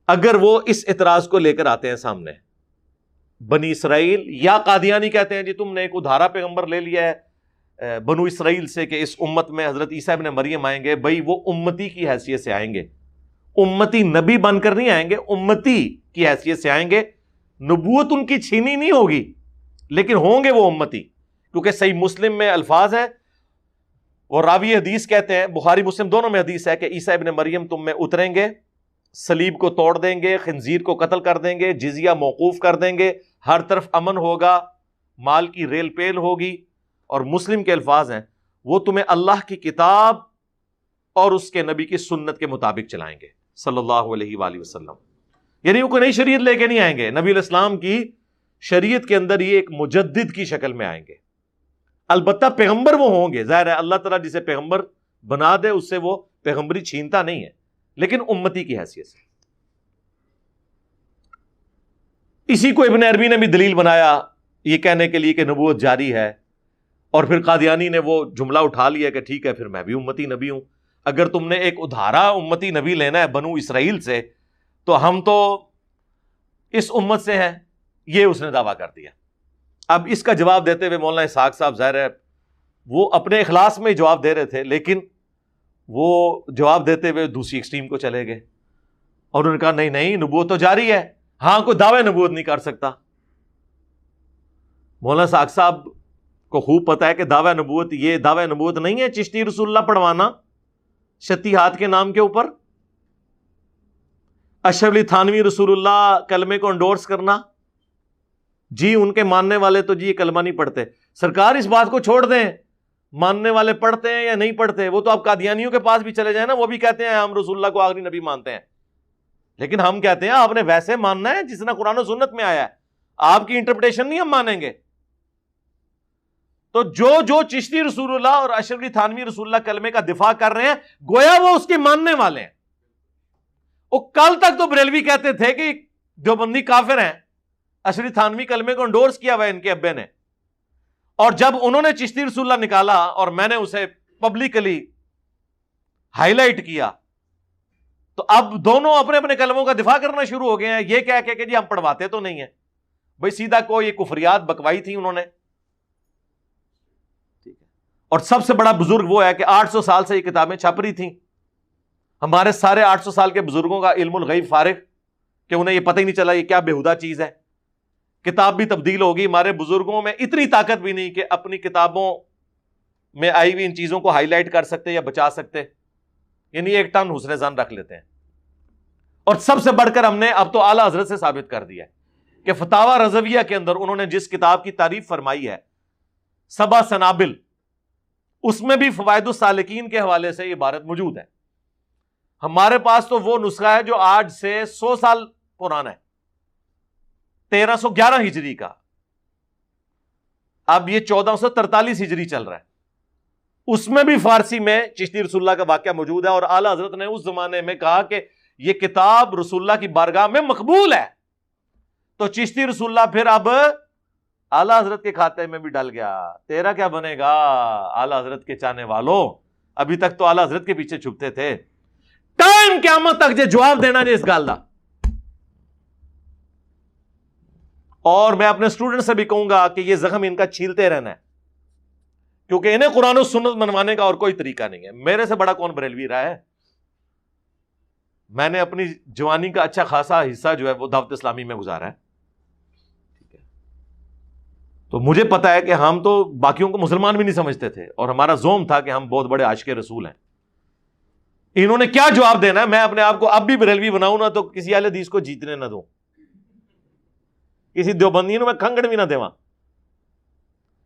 اگر وہ اس اعتراض کو لے کر آتے ہیں سامنے، بنی اسرائیل یا قادیانی کہتے ہیں جی تم نے ایک ادھارا پیغمبر لے لیا ہے بنو اسرائیل سے کہ اس امت میں حضرت عیسیٰ ابن مریم آئیں گے. بھئی وہ امتی کی حیثیت سے آئیں گے، امتی نبی بن کر نہیں آئیں گے، امتی کی حیثیت سے آئیں گے. نبوت ان کی چھینی نہیں ہوگی، لیکن ہوں گے وہ امتی. کیونکہ صحیح مسلم میں الفاظ ہے، وہ راوی حدیث کہتے ہیں، بخاری مسلم دونوں میں حدیث ہے کہ عیسیٰ ابن مریم تم میں اتریں گے، صلیب کو توڑ دیں گے، خنزیر کو قتل کر دیں گے، جزیہ موقوف کر دیں گے، ہر طرف امن ہوگا، مال کی ریل پیل ہوگی. اور مسلم کے الفاظ ہیں وہ تمہیں اللہ کی کتاب اور اس کے نبی کی سنت کے مطابق چلائیں گے صلی اللہ علیہ وآلہ وسلم. یعنی وہ کوئی نئی شریعت لے کے نہیں آئیں گے، نبی علیہ السلام کی شریعت کے اندر یہ ایک مجدد کی شکل میں آئیں گے. البتہ پیغمبر وہ ہوں گے، ظاہر ہے اللہ تعالیٰ جسے پیغمبر بنا دے اس سے وہ پیغمبری چھینتا نہیں ہے، لیکن امتی کی حیثیت سے. اسی کو ابن عربی نے بھی دلیل بنایا یہ کہنے کے لیے کہ نبوت جاری ہے. اور پھر قادیانی نے وہ جملہ اٹھا لیا کہ ٹھیک ہے پھر میں بھی امتی نبی ہوں. اگر تم نے ایک ادھارا امتی نبی لینا ہے بنو اسرائیل سے، تو ہم تو اس امت سے ہیں، یہ اس نے دعویٰ کر دیا. اب اس کا جواب دیتے ہوئے مولانا اسحاق صاحب ظاہر ہے وہ اپنے اخلاص میں جواب دے رہے تھے، لیکن وہ جواب دیتے ہوئے دوسری ایکسٹریم کو چلے گئے، اور انہوں نے کہا نہیں نہیں نبوت تو جاری ہے، ہاں کوئی دعوی نبوت نہیں کر سکتا. مولانا اسحاق صاحب کو خوب پتا ہے کہ دعوی نبوت، یہ دعوی نبوت نہیں ہے چشتی رسول اللہ پڑھوانا شتی ہاتھ کے نام کے اوپر، اشرف علی تھانوی رسول اللہ کلمے کو انڈورس کرنا. جی ان کے ماننے والے تو جی یہ کلمہ نہیں پڑھتے. سرکار اس بات کو چھوڑ دیں، ماننے والے پڑھتے ہیں یا نہیں پڑھتے، وہ تو آپ قادیانیوں کے پاس بھی چلے جائیں نا، وہ بھی کہتے ہیں ہم رسول اللہ کو آخری نبی مانتے ہیں. لیکن ہم کہتے ہیں آپ نے ویسے ماننا ہے جس طرح قرآن و سنت میں آیا ہے، آپ کی انٹرپریٹیشن نہیں ہم مانیں گے. تو جو چشتی رسول اللہ اور اشرف علی تھانوی رسول اللہ کلمے کا دفاع کر رہے ہیں گویا وہ اس کے ماننے والے ہیں. وہ کل تک تو بریلوی کہتے تھے کہ دیوبندی کافر ہیں، اشرف علی تھانوی کلمے کو انڈورس کیا ہوا ہے ان کے ابے نے. اور جب انہوں نے چشتی رسول اللہ نکالا اور میں نے اسے پبلکلی ہائی لائٹ کیا، تو اب دونوں اپنے اپنے کلموں کا دفاع کرنا شروع ہو گئے ہیں، یہ کہہ کے کہ جی ہم پڑھواتے تو نہیں ہیں. بھئی سیدھا کو یہ کفریات بکوائی تھی انہوں نے. اور سب سے بڑا بزرگ وہ ہے کہ 800 سال سے یہ کتابیں چھپ رہی تھیں. ہمارے سارے 800 سال کے بزرگوں کا علم الغیب فارغ کہ انہیں یہ پتہ ہی نہیں چلا یہ کیا بےہودہ چیز ہے. کتاب بھی تبدیل ہوگی، ہمارے بزرگوں میں اتنی طاقت بھی نہیں کہ اپنی کتابوں میں آئی ہوئی ان چیزوں کو ہائی لائٹ کر سکتے یا بچا سکتے. یعنی 1 ٹن حسن زن رکھ لیتے ہیں. اور سب سے بڑھ کر ہم نے اب تو اعلیٰ حضرت سے ثابت کر دیا کہ فتاوی رضویہ کے اندر انہوں نے جس کتاب کی تعریف فرمائی ہے 7 سنابل، اس میں بھی فوائد السالکین کے حوالے سے یہ عبارت موجود ہے. ہمارے پاس تو وہ نسخہ ہے جو آج سے 100 سال پرانا ہے، 1311 ہجری کا. اب یہ 1443 ہجری چل رہا ہے. اس میں بھی فارسی میں چشتی رسول اللہ کا واقعہ موجود ہے، اور اعلیٰ حضرت نے اس زمانے میں کہا کہ یہ کتاب رسول اللہ کی بارگاہ میں مقبول ہے. تو چشتی رسول اللہ پھر اب اعلیٰ حضرت کے کھاتے میں بھی ڈل گیا. تیرا کیا بنے گا اعلیٰ حضرت کے چاہنے والوں؟ ابھی تک تو اعلیٰ حضرت کے پیچھے چھپتے تھے. ٹائم قیامت تک جواب دینا جی اس گل دا. اور میں اپنے اسٹوڈنٹ سے بھی کہوں گا کہ یہ زخم ان کا چھیلتے رہنا ہے، کیونکہ انہیں قرآن و سنت منوانے کا اور کوئی طریقہ نہیں ہے. میرے سے بڑا کون بریلوی رہا ہے؟ میں نے اپنی جوانی کا اچھا خاصا حصہ جو ہے وہ دعوت اسلامی میں گزارا ہے. تو مجھے پتا ہے کہ ہم تو باقیوں کو مسلمان بھی نہیں سمجھتے تھے، اور ہمارا زوم تھا کہ ہم بہت بڑے عاشق رسول ہیں. انہوں نے کیا جواب دینا ہے؟ میں اپنے آپ کو اب بھی بریلوی بناؤں نا تو کسی اہل حدیث کو جیتنے نہ دوں، کسی دیوبندی میں کھنگڑ بھی نہ دیواں.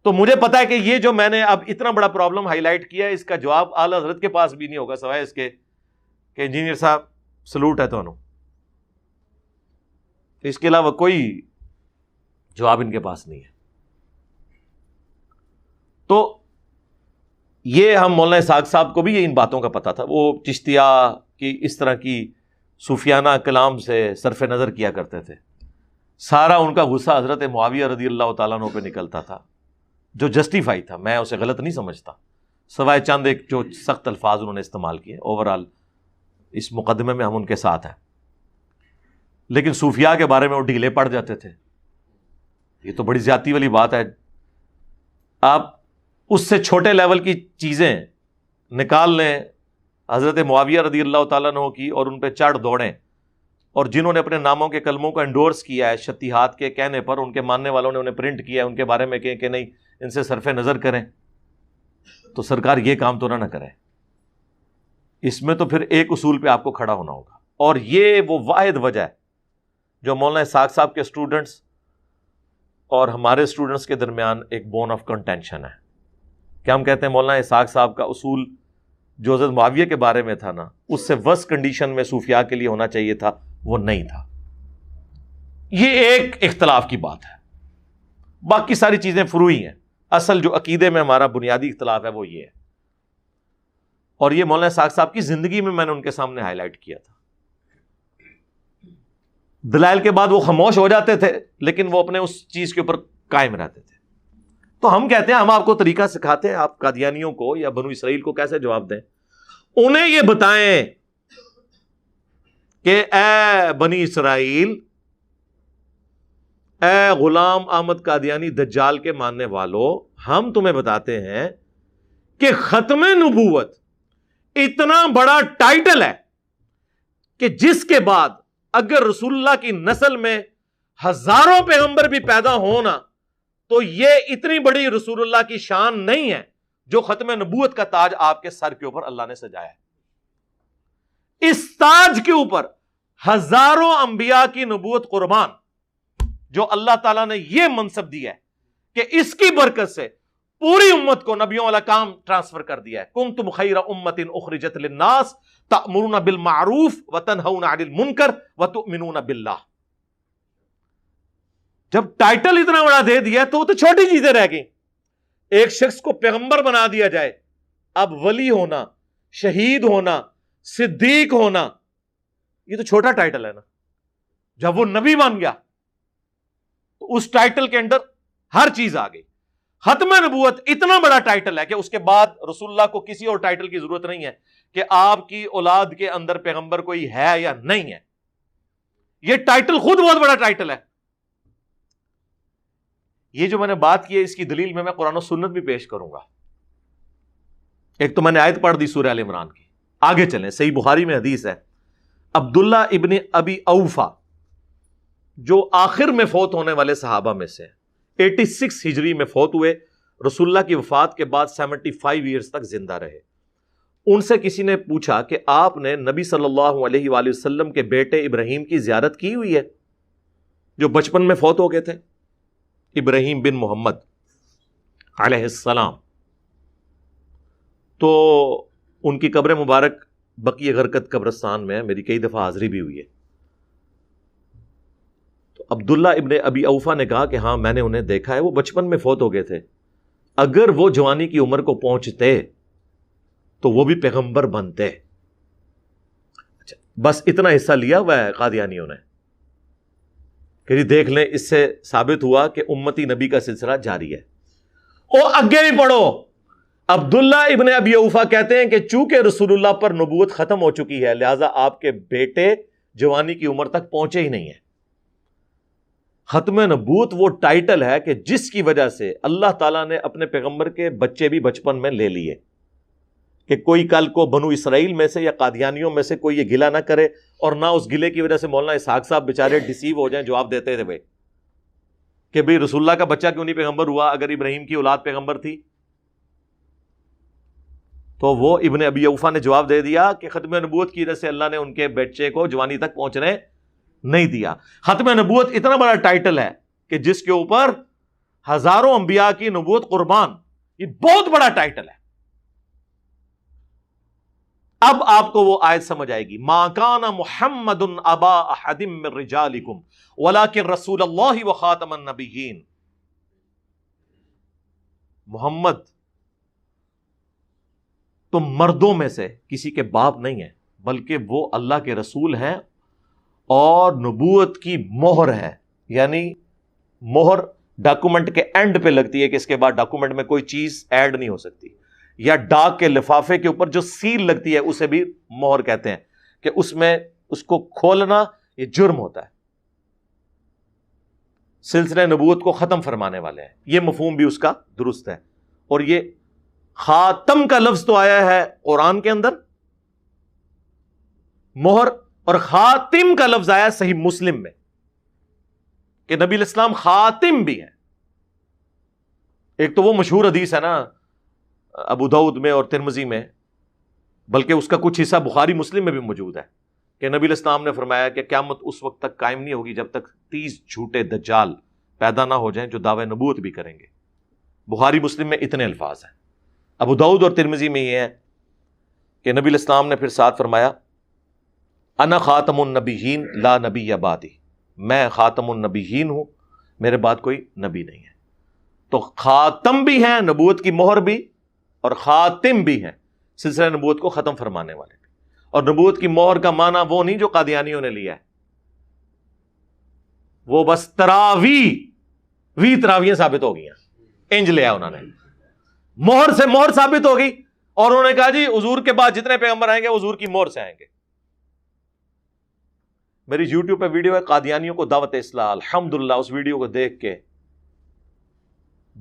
تو مجھے پتا ہے کہ یہ جو میں نے اب اتنا بڑا پرابلم ہائی لائٹ کیا ہے، اس کا جواب اعلیٰ حضرت کے پاس بھی نہیں ہوگا سوائے اس کے کہ انجینئر صاحب سلوٹ ہے تو انہوں. اس کے علاوہ کوئی جواب ان کے پاس نہیں ہے. تو یہ ہم مولانا اسحاق صاحب کو بھی ان باتوں کا پتا تھا. وہ چشتیہ کی اس طرح کی صوفیانہ کلام سے صرف نظر کیا کرتے تھے. سارا ان کا غصہ حضرت معاویہ رضی اللہ تعالیٰ عنہ پہ نکلتا تھا، جو جسٹیفائی تھا. میں اسے غلط نہیں سمجھتا، سوائے چند ایک جو سخت الفاظ انہوں نے استعمال کیے. اوورال اس مقدمے میں ہم ان کے ساتھ ہیں، لیکن صوفیاء کے بارے میں وہ ڈھیلے پڑ جاتے تھے. یہ تو بڑی زیادتی والی بات ہے. آپ اس سے چھوٹے لیول کی چیزیں نکال لیں حضرت معاویہ رضی اللہ تعالیٰ عنہ کی اور ان پہ چڑھ دوڑیں، اور جنہوں نے اپنے ناموں کے کلموں کو انڈورس کیا ہے شتیہات کے کہنے پر، ان کے ماننے والوں نے انہیں پرنٹ کیا ہے، ان کے بارے میں کہیں کہ نہیں ان سے صرف نظر کریں. تو سرکار یہ کام تو نہ کریں. اس میں تو پھر ایک اصول پہ آپ کو کھڑا ہونا ہوگا. اور یہ وہ واحد وجہ ہے جو مولانا اسحاق صاحب کے اسٹوڈنٹس اور ہمارے اسٹوڈنٹس کے درمیان ایک بون آف کنٹینشن ہے. کہ ہم کہتے ہیں مولانا اسحاق صاحب کا اصول جو حضرت معاویہ کے بارے میں تھا نا، اس سے ورس کنڈیشن میں صوفیاء کے لیے ہونا چاہیے تھا، وہ نہیں تھا. یہ ایک اختلاف کی بات ہے. باقی ساری چیزیں فروعی ہیں. اصل جو عقیدے میں ہمارا بنیادی اختلاف ہے وہ یہ ہے. اور یہ مولانا اسحاق صاحب کی زندگی میں نے ان کے سامنے ہائی لائٹ کیا تھا. دلائل کے بعد وہ خاموش ہو جاتے تھے، لیکن وہ اپنے اس چیز کے اوپر قائم رہتے تھے. تو ہم کہتے ہیں ہم آپ کو طریقہ سکھاتے ہیں، آپ قادیانیوں کو یا بنو اسرائیل کو کیسے جواب دیں. انہیں یہ بتائیں کہ اے بنی اسرائیل، اے غلام احمد قادیانی دجال کے ماننے والوں، ہم تمہیں بتاتے ہیں کہ ختم نبوت اتنا بڑا ٹائٹل ہے کہ جس کے بعد اگر رسول اللہ کی نسل میں ہزاروں پیغمبر بھی پیدا ہونا تو یہ اتنی بڑی رسول اللہ کی شان نہیں ہے جو ختم نبوت کا تاج آپ کے سر کے اوپر اللہ نے سجایا ہے. اس تاج کے اوپر ہزاروں انبیاء کی نبوت قربان، جو اللہ تعالیٰ نے یہ منصب دیا ہے کہ اس کی برکت سے پوری امت کو نبیوں والا کام ٹرانسفر کر دیا ہے. کنتم خیر امت اخرجت للناس تأمرون بالمعروف وتنہون عن المنکر وتؤمنون باللہ. جب ٹائٹل اتنا بڑا دے دیا تو وہ تو چھوٹی چیزیں رہ گئیں. ایک شخص کو پیغمبر بنا دیا جائے، اب ولی ہونا، شہید ہونا، صدیق ہونا، یہ تو چھوٹا ٹائٹل ہے نا. جب وہ نبی بن گیا تو اس ٹائٹل کے اندر ہر چیز آ گئی. ختم نبوت اتنا بڑا ٹائٹل ہے کہ اس کے بعد رسول اللہ کو کسی اور ٹائٹل کی ضرورت نہیں ہے کہ آپ کی اولاد کے اندر پیغمبر کوئی ہے یا نہیں ہے. یہ ٹائٹل خود بہت بڑا ٹائٹل ہے. یہ جو میں نے بات کی ہے اس کی دلیل میں قرآن و سنت بھی پیش کروں گا. ایک تو میں نے آیت پڑھ دی سورہ ال عمران کی. آگے چلیں، صحیح بخاری میں حدیث ہے، عبداللہ ابن ابی اوفا جو آخر میں فوت ہونے والے صحابہ میں سے 86 ہجری میں فوت ہوئے، رسول اللہ کی وفات کے بعد 75 ایئرز تک زندہ رہے. ان سے کسی نے پوچھا کہ آپ نے نبی صلی اللہ علیہ وآلہ وسلم کے بیٹے ابراہیم کی زیارت کی ہوئی ہے جو بچپن میں فوت ہو گئے تھے؟ ابراہیم بن محمد علیہ السلام. تو ان کی قبر مبارک بقیع غرقد قبرستان میں ہے، میری کئی دفعہ حاضری بھی ہوئی ہے. تو عبداللہ ابن ابی اوفا نے کہا کہ ہاں میں نے انہیں دیکھا ہے، وہ بچپن میں فوت ہو گئے تھے. اگر وہ جوانی کی عمر کو پہنچتے تو وہ بھی پیغمبر بنتے. اچھا، بس اتنا حصہ لیا ہوا ہے قادیانیوں نے کہ جی دیکھ لیں، اس سے ثابت ہوا کہ امتی نبی کا سلسلہ جاری ہے. اور آگے بھی پڑھو، عبداللہ ابن ابی اوفا کہتے ہیں کہ چونکہ رسول اللہ پر نبوت ختم ہو چکی ہے لہذا آپ کے بیٹے جوانی کی عمر تک پہنچے ہی نہیں ہیں. ختم نبوت وہ ٹائٹل ہے کہ جس کی وجہ سے اللہ تعالیٰ نے اپنے پیغمبر کے بچے بھی بچپن میں لے لیے کہ کوئی کل کو بنو اسرائیل میں سے یا قادیانیوں میں سے کوئی یہ گلہ نہ کرے، اور نہ اس گلے کی وجہ سے مولانا اسحاق صاحب بیچارے ڈیسیو ہو جائیں. جواب دیتے تھے بھائی کہ بھئی رسول اللہ کا بچہ کیوں نہیں پیغمبر ہوا اگر ابراہیم کی اولاد پیغمبر تھی؟ تو وہ ابن ابی اوفا نے جواب دے دیا کہ ختم نبوت کی وجہ سے اللہ نے ان کے بچے کو جوانی تک پہنچنے نہیں دیا. ختم نبوت اتنا بڑا ٹائٹل ہے کہ جس کے اوپر ہزاروں انبیاء کی نبوت قربان، یہ بہت بڑا ٹائٹل ہے. اب آپ کو وہ آیت سمجھ آئے گی، ما کان محمد ابا احد من رجالکم ولکن رسول اللہ وخاتم النبیین. محمد تو مردوں میں سے کسی کے باپ نہیں ہے، بلکہ وہ اللہ کے رسول ہیں اور نبوت کی مہر ہے. یعنی مہر ڈاکومنٹ کے اینڈ پہ لگتی ہے کہ اس کے بعد ڈاکومنٹ میں کوئی چیز ایڈ نہیں ہو سکتی، یا ڈاک کے لفافے کے اوپر جو سیل لگتی ہے اسے بھی مہر کہتے ہیں کہ اس میں اس کو کھولنا یہ جرم ہوتا ہے. سلسلہ نبوت کو ختم فرمانے والے ہیں، یہ مفہوم بھی اس کا درست ہے. اور یہ خاتم کا لفظ تو آیا ہے قرآن کے اندر مہر، اور خاتم کا لفظ آیا صحیح مسلم میں کہ نبی الاسلام خاتم بھی ہیں. ایک تو وہ مشہور حدیث ہے نا ابو داؤد میں اور ترمذی میں، بلکہ اس کا کچھ حصہ بخاری مسلم میں بھی موجود ہے کہ نبی الاسلام نے فرمایا کہ قیامت اس وقت تک قائم نہیں ہوگی جب تک 30 جھوٹے دجال پیدا نہ ہو جائیں جو دعوے نبوت بھی کریں گے. بخاری مسلم میں اتنے الفاظ ہیں. ابو داؤد اور ترمذی میں یہ ہے کہ نبی الاسلام نے پھر ساتھ فرمایا انا خاتم النبیین لا نبی بعدی، میں خاتم النبیین ہوں، میرے بعد کوئی نبی نہیں ہے. تو خاتم بھی ہیں، نبوت کی مہر بھی، اور خاتم بھی ہیں، سلسلہ نبوت کو ختم فرمانے والے بھی. اور نبوت کی مہر کا معنی وہ نہیں جو قادیانیوں نے لیا ہے، وہ بس تراویح ثابت ہو گئی ہیں، انج لیا انہوں نے، مہر سے مہر ثابت ہو گئی، اور انہوں نے کہا جی حضور کے بعد جتنے پیغمبر آئیں گے حضور کی مہر سے آئیں گے. میری یوٹیوب پہ ویڈیو ہے قادیانیوں کو دعوت اصلاح، الحمدللہ اس ویڈیو کو دیکھ کے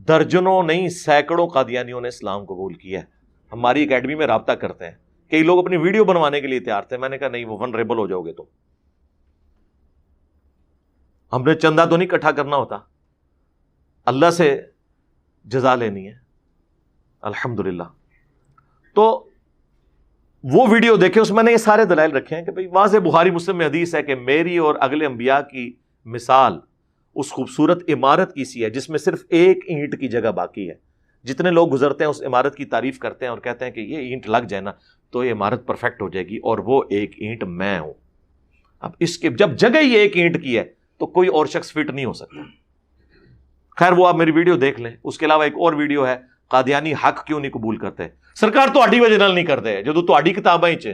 درجنوں نہیں سینکڑوں قادیانیوں نے اسلام قبول کیا ہے. ہماری اکیڈمی میں رابطہ کرتے ہیں، کئی لوگ اپنی ویڈیو بنوانے کے لیے تیار تھے، میں نے کہا نہیں وہ ونریبل ہو جاؤ گے تم. ہم نے چندہ تو نہیں اکٹھا کرنا ہوتا، اللہ سے جزا لینی ہے الحمدللہ. تو وہ ویڈیو دیکھے، اس میں نے یہ سارے دلائل رکھے ہیں کہ بھئی واضح بخاری مسلم میں حدیث ہے کہ میری اور اگلے انبیاء کی مثال اس خوبصورت عمارت کی سی ہے جس میں صرف ایک اینٹ کی جگہ باقی ہے. جتنے لوگ گزرتے ہیں اس عمارت کی تعریف کرتے ہیں اور کہتے ہیں کہ یہ اینٹ لگ جائے نا تو یہ عمارت پرفیکٹ ہو جائے گی، اور وہ ایک اینٹ میں ہوں. اب اس کے جب جگہ ہی ایک اینٹ کی ہے تو کوئی اور شخص فٹ نہیں ہو سکتا. خیر وہ آپ میری ویڈیو دیکھ لیں. اس کے علاوہ ایک اور ویڈیو ہے قادیانی حق کیوں نہیں قبول کرتے. سرکار تہاڈی وجہ نال نہیں کرتے، جدوں تہاڈی کتاباں وچ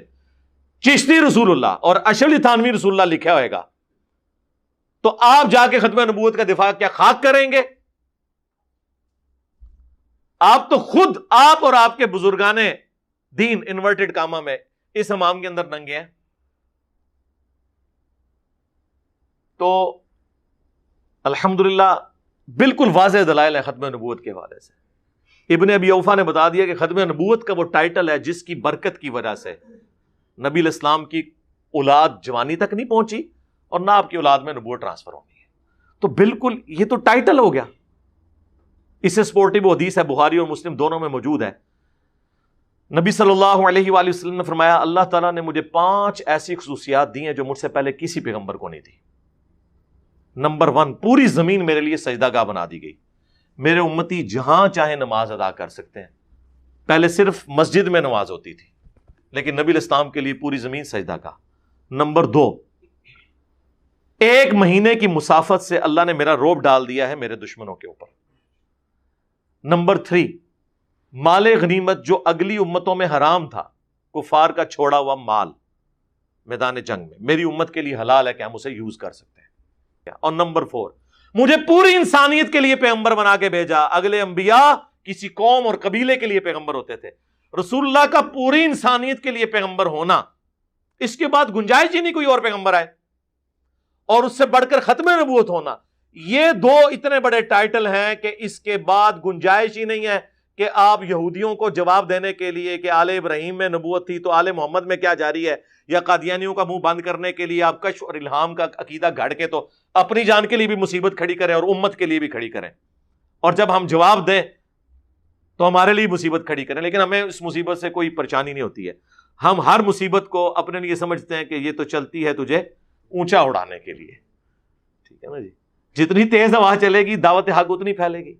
چشتی رسول اللہ اور اشرف تھانوی رسول اللہ لکھا ہوئے گا تو آپ جا کے ختم نبوت کا دفاع کیا خاک کریں گے؟ آپ تو خود آپ اور آپ کے بزرگان دین انورٹڈ کاما میں اس امام کے اندر ننگے ہیں. تو الحمدللہ بالکل واضح دلائل ہے ختم نبوت کے حوالے سے. ابن ابی اوفا نے بتا دیا کہ ختم نبوت کا وہ ٹائٹل ہے جس کی برکت کی وجہ سے نبی الاسلام کی اولاد جوانی تک نہیں پہنچی اور نہ آپ کی اولاد میں نبوت ٹرانسفر ہونی ہے. تو بالکل یہ تو ٹائٹل ہو گیا. اس سے سپورٹیو حدیث ہے، بخاری اور مسلم دونوں میں موجود ہے نبی صلی اللہ علیہ وآلہ وسلم نے فرمایا اللہ تعالیٰ نے مجھے 5 ایسی خصوصیات دی ہیں جو مجھ سے پہلے کسی پیغمبر کو نہیں دی. نمبر 1، پوری زمین میرے لیے سجدہ گاہ بنا دی گئی. میرے امتی جہاں چاہے نماز ادا کر سکتے ہیں. پہلے صرف مسجد میں نماز ہوتی تھی، لیکن نبی الاسلام کے لیے پوری زمین سجدہ گاہ. نمبر 2، 1 مہینے کی مسافت سے اللہ نے میرا روب ڈال دیا ہے میرے دشمنوں کے اوپر. نمبر 3، مال غنیمت جو اگلی امتوں میں حرام تھا، کفار کا چھوڑا ہوا مال میدان جنگ میں، میری امت کے لیے حلال ہے کہ ہم اسے یوز کر سکتے ہیں. اور نمبر 4، مجھے پوری انسانیت کے لیے پیغمبر بنا کے بھیجا. اگلے انبیاء کسی قوم اور قبیلے کے لیے پیغمبر ہوتے تھے، رسول اللہ کا پوری انسانیت کے لیے پیغمبر ہونا، اس کے بعد گنجائش ہی نہیں کوئی اور پیغمبر آئے، اور اس سے بڑھ کر ختم نبوت ہونا. یہ 2 اتنے بڑے ٹائٹل ہیں کہ اس کے بعد گنجائش ہی نہیں ہے کہ آپ یہودیوں کو جواب دینے کے لیے کہ آل ابراہیم میں نبوت تھی تو آل محمد میں کیا جاری ہے، یا قادیانیوں کا منہ بند کرنے کے لیے آپ کشف اور الہام کا عقیدہ گھڑ کے تو اپنی جان کے لیے بھی مصیبت کھڑی کریں اور امت کے لیے بھی کھڑی کریں، اور جب ہم جواب دیں تو ہمارے لیے مصیبت کھڑی کریں. لیکن ہمیں اس مصیبت سے کوئی پریشانی نہیں ہوتی ہے. ہم ہر مصیبت کو اپنے لیے سمجھتے ہیں کہ یہ تو چلتی ہے تجھے اونچا اڑانے کے لیے. ٹھیک ہے نا جی، جتنی تیز ہوا چلے گی دعوت حق اتنی پھیلے گی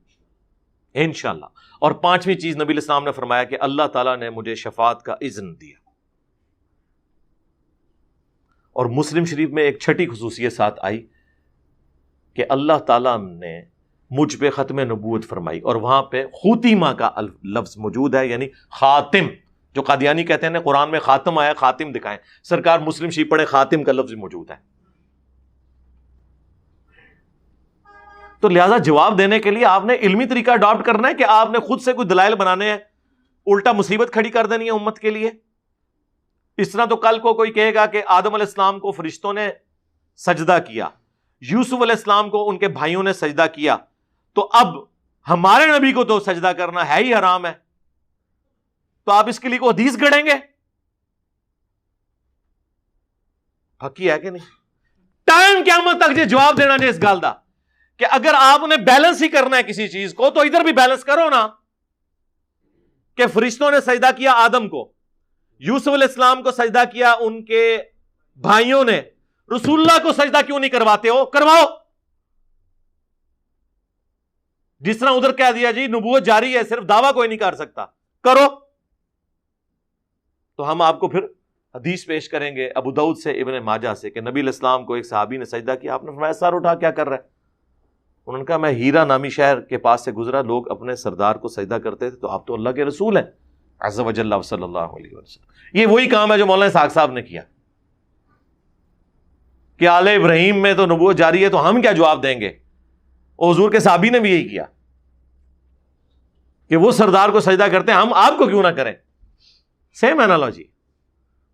انشاءاللہ. اور 5ویں چیز نبی الاسلام نے فرمایا کہ اللہ تعالیٰ نے مجھے شفاعت کا اذن دیا. اور مسلم شریف میں ایک 6ٹھی خصوصیت ساتھ آئی کہ اللہ تعالیٰ نے مجھ پہ ختم نبوت فرمائی، اور وہاں پہ خوتیمہ کا لفظ موجود ہے، یعنی خاتم. جو قادیانی کہتے ہیں نا قرآن میں خاتم آیا، خاتم دکھائیں، سرکار مسلم شریف پڑھے خاتم کا لفظ موجود ہے. تو لہذا جواب دینے کے لیے آپ نے علمی طریقہ اڈاپٹ کرنا ہے کہ آپ نے خود سے کوئی دلائل بنانے ہیں، الٹا مصیبت کھڑی کر دینی ہے امت کے لیے. اس طرح تو کل کو کوئی کہے گا کہ آدم علیہ السلام کو فرشتوں نے سجدہ کیا، یوسف علیہ السلام کو ان کے بھائیوں نے سجدہ کیا، تو اب ہمارے نبی کو تو سجدہ کرنا ہے ہی حرام ہے، تو آپ اس کے لیے کوئی حدیث گھڑیں گے؟ حقی ہے کہ نہیں؟ ٹائم قیامت تک جواب دینا جی اس گل دا کہ اگر آپ نے بیلنس ہی کرنا ہے کسی چیز کو تو ادھر بھی بیلنس کرو نا، کہ فرشتوں نے سجدہ کیا آدم کو، یوسف علیہ السلام کو سجدہ کیا ان کے بھائیوں نے، رسول اللہ کو سجدہ کیوں نہیں کرواتے ہو؟ کرواؤ. جس طرح ادھر کہہ دیا جی نبوت جاری ہے صرف دعویٰ کوئی نہیں کر سکتا، کرو. تو ہم آپ کو پھر حدیث پیش کریں گے ابو داؤد سے، ابن ماجہ سے، کہ نبی علیہ السلام کو ایک صحابی نے سجدہ کیا، آپ نے فرمایا سر اٹھا کیا کر رہا ہے؟ انہوں نے کہا میں ہیرا نامی شہر کے پاس سے گزرا، لوگ اپنے سردار کو سجدہ کرتے تھے، تو آپ تو اللہ کے رسول ہیں عز و جل صلی اللہ علیہ وسلم. یہ وہی کام ہے جو مولانا اسحاق صاحب نے کیا کہ آل ابراہیم میں تو نبوت جاری ہے تو ہم کیا جواب دیں گے. حضور کے صحابی نے بھی یہی کیا کہ وہ سردار کو سجدہ کرتے ہیں، ہم آپ کو کیوں نہ کریں. Same analogy.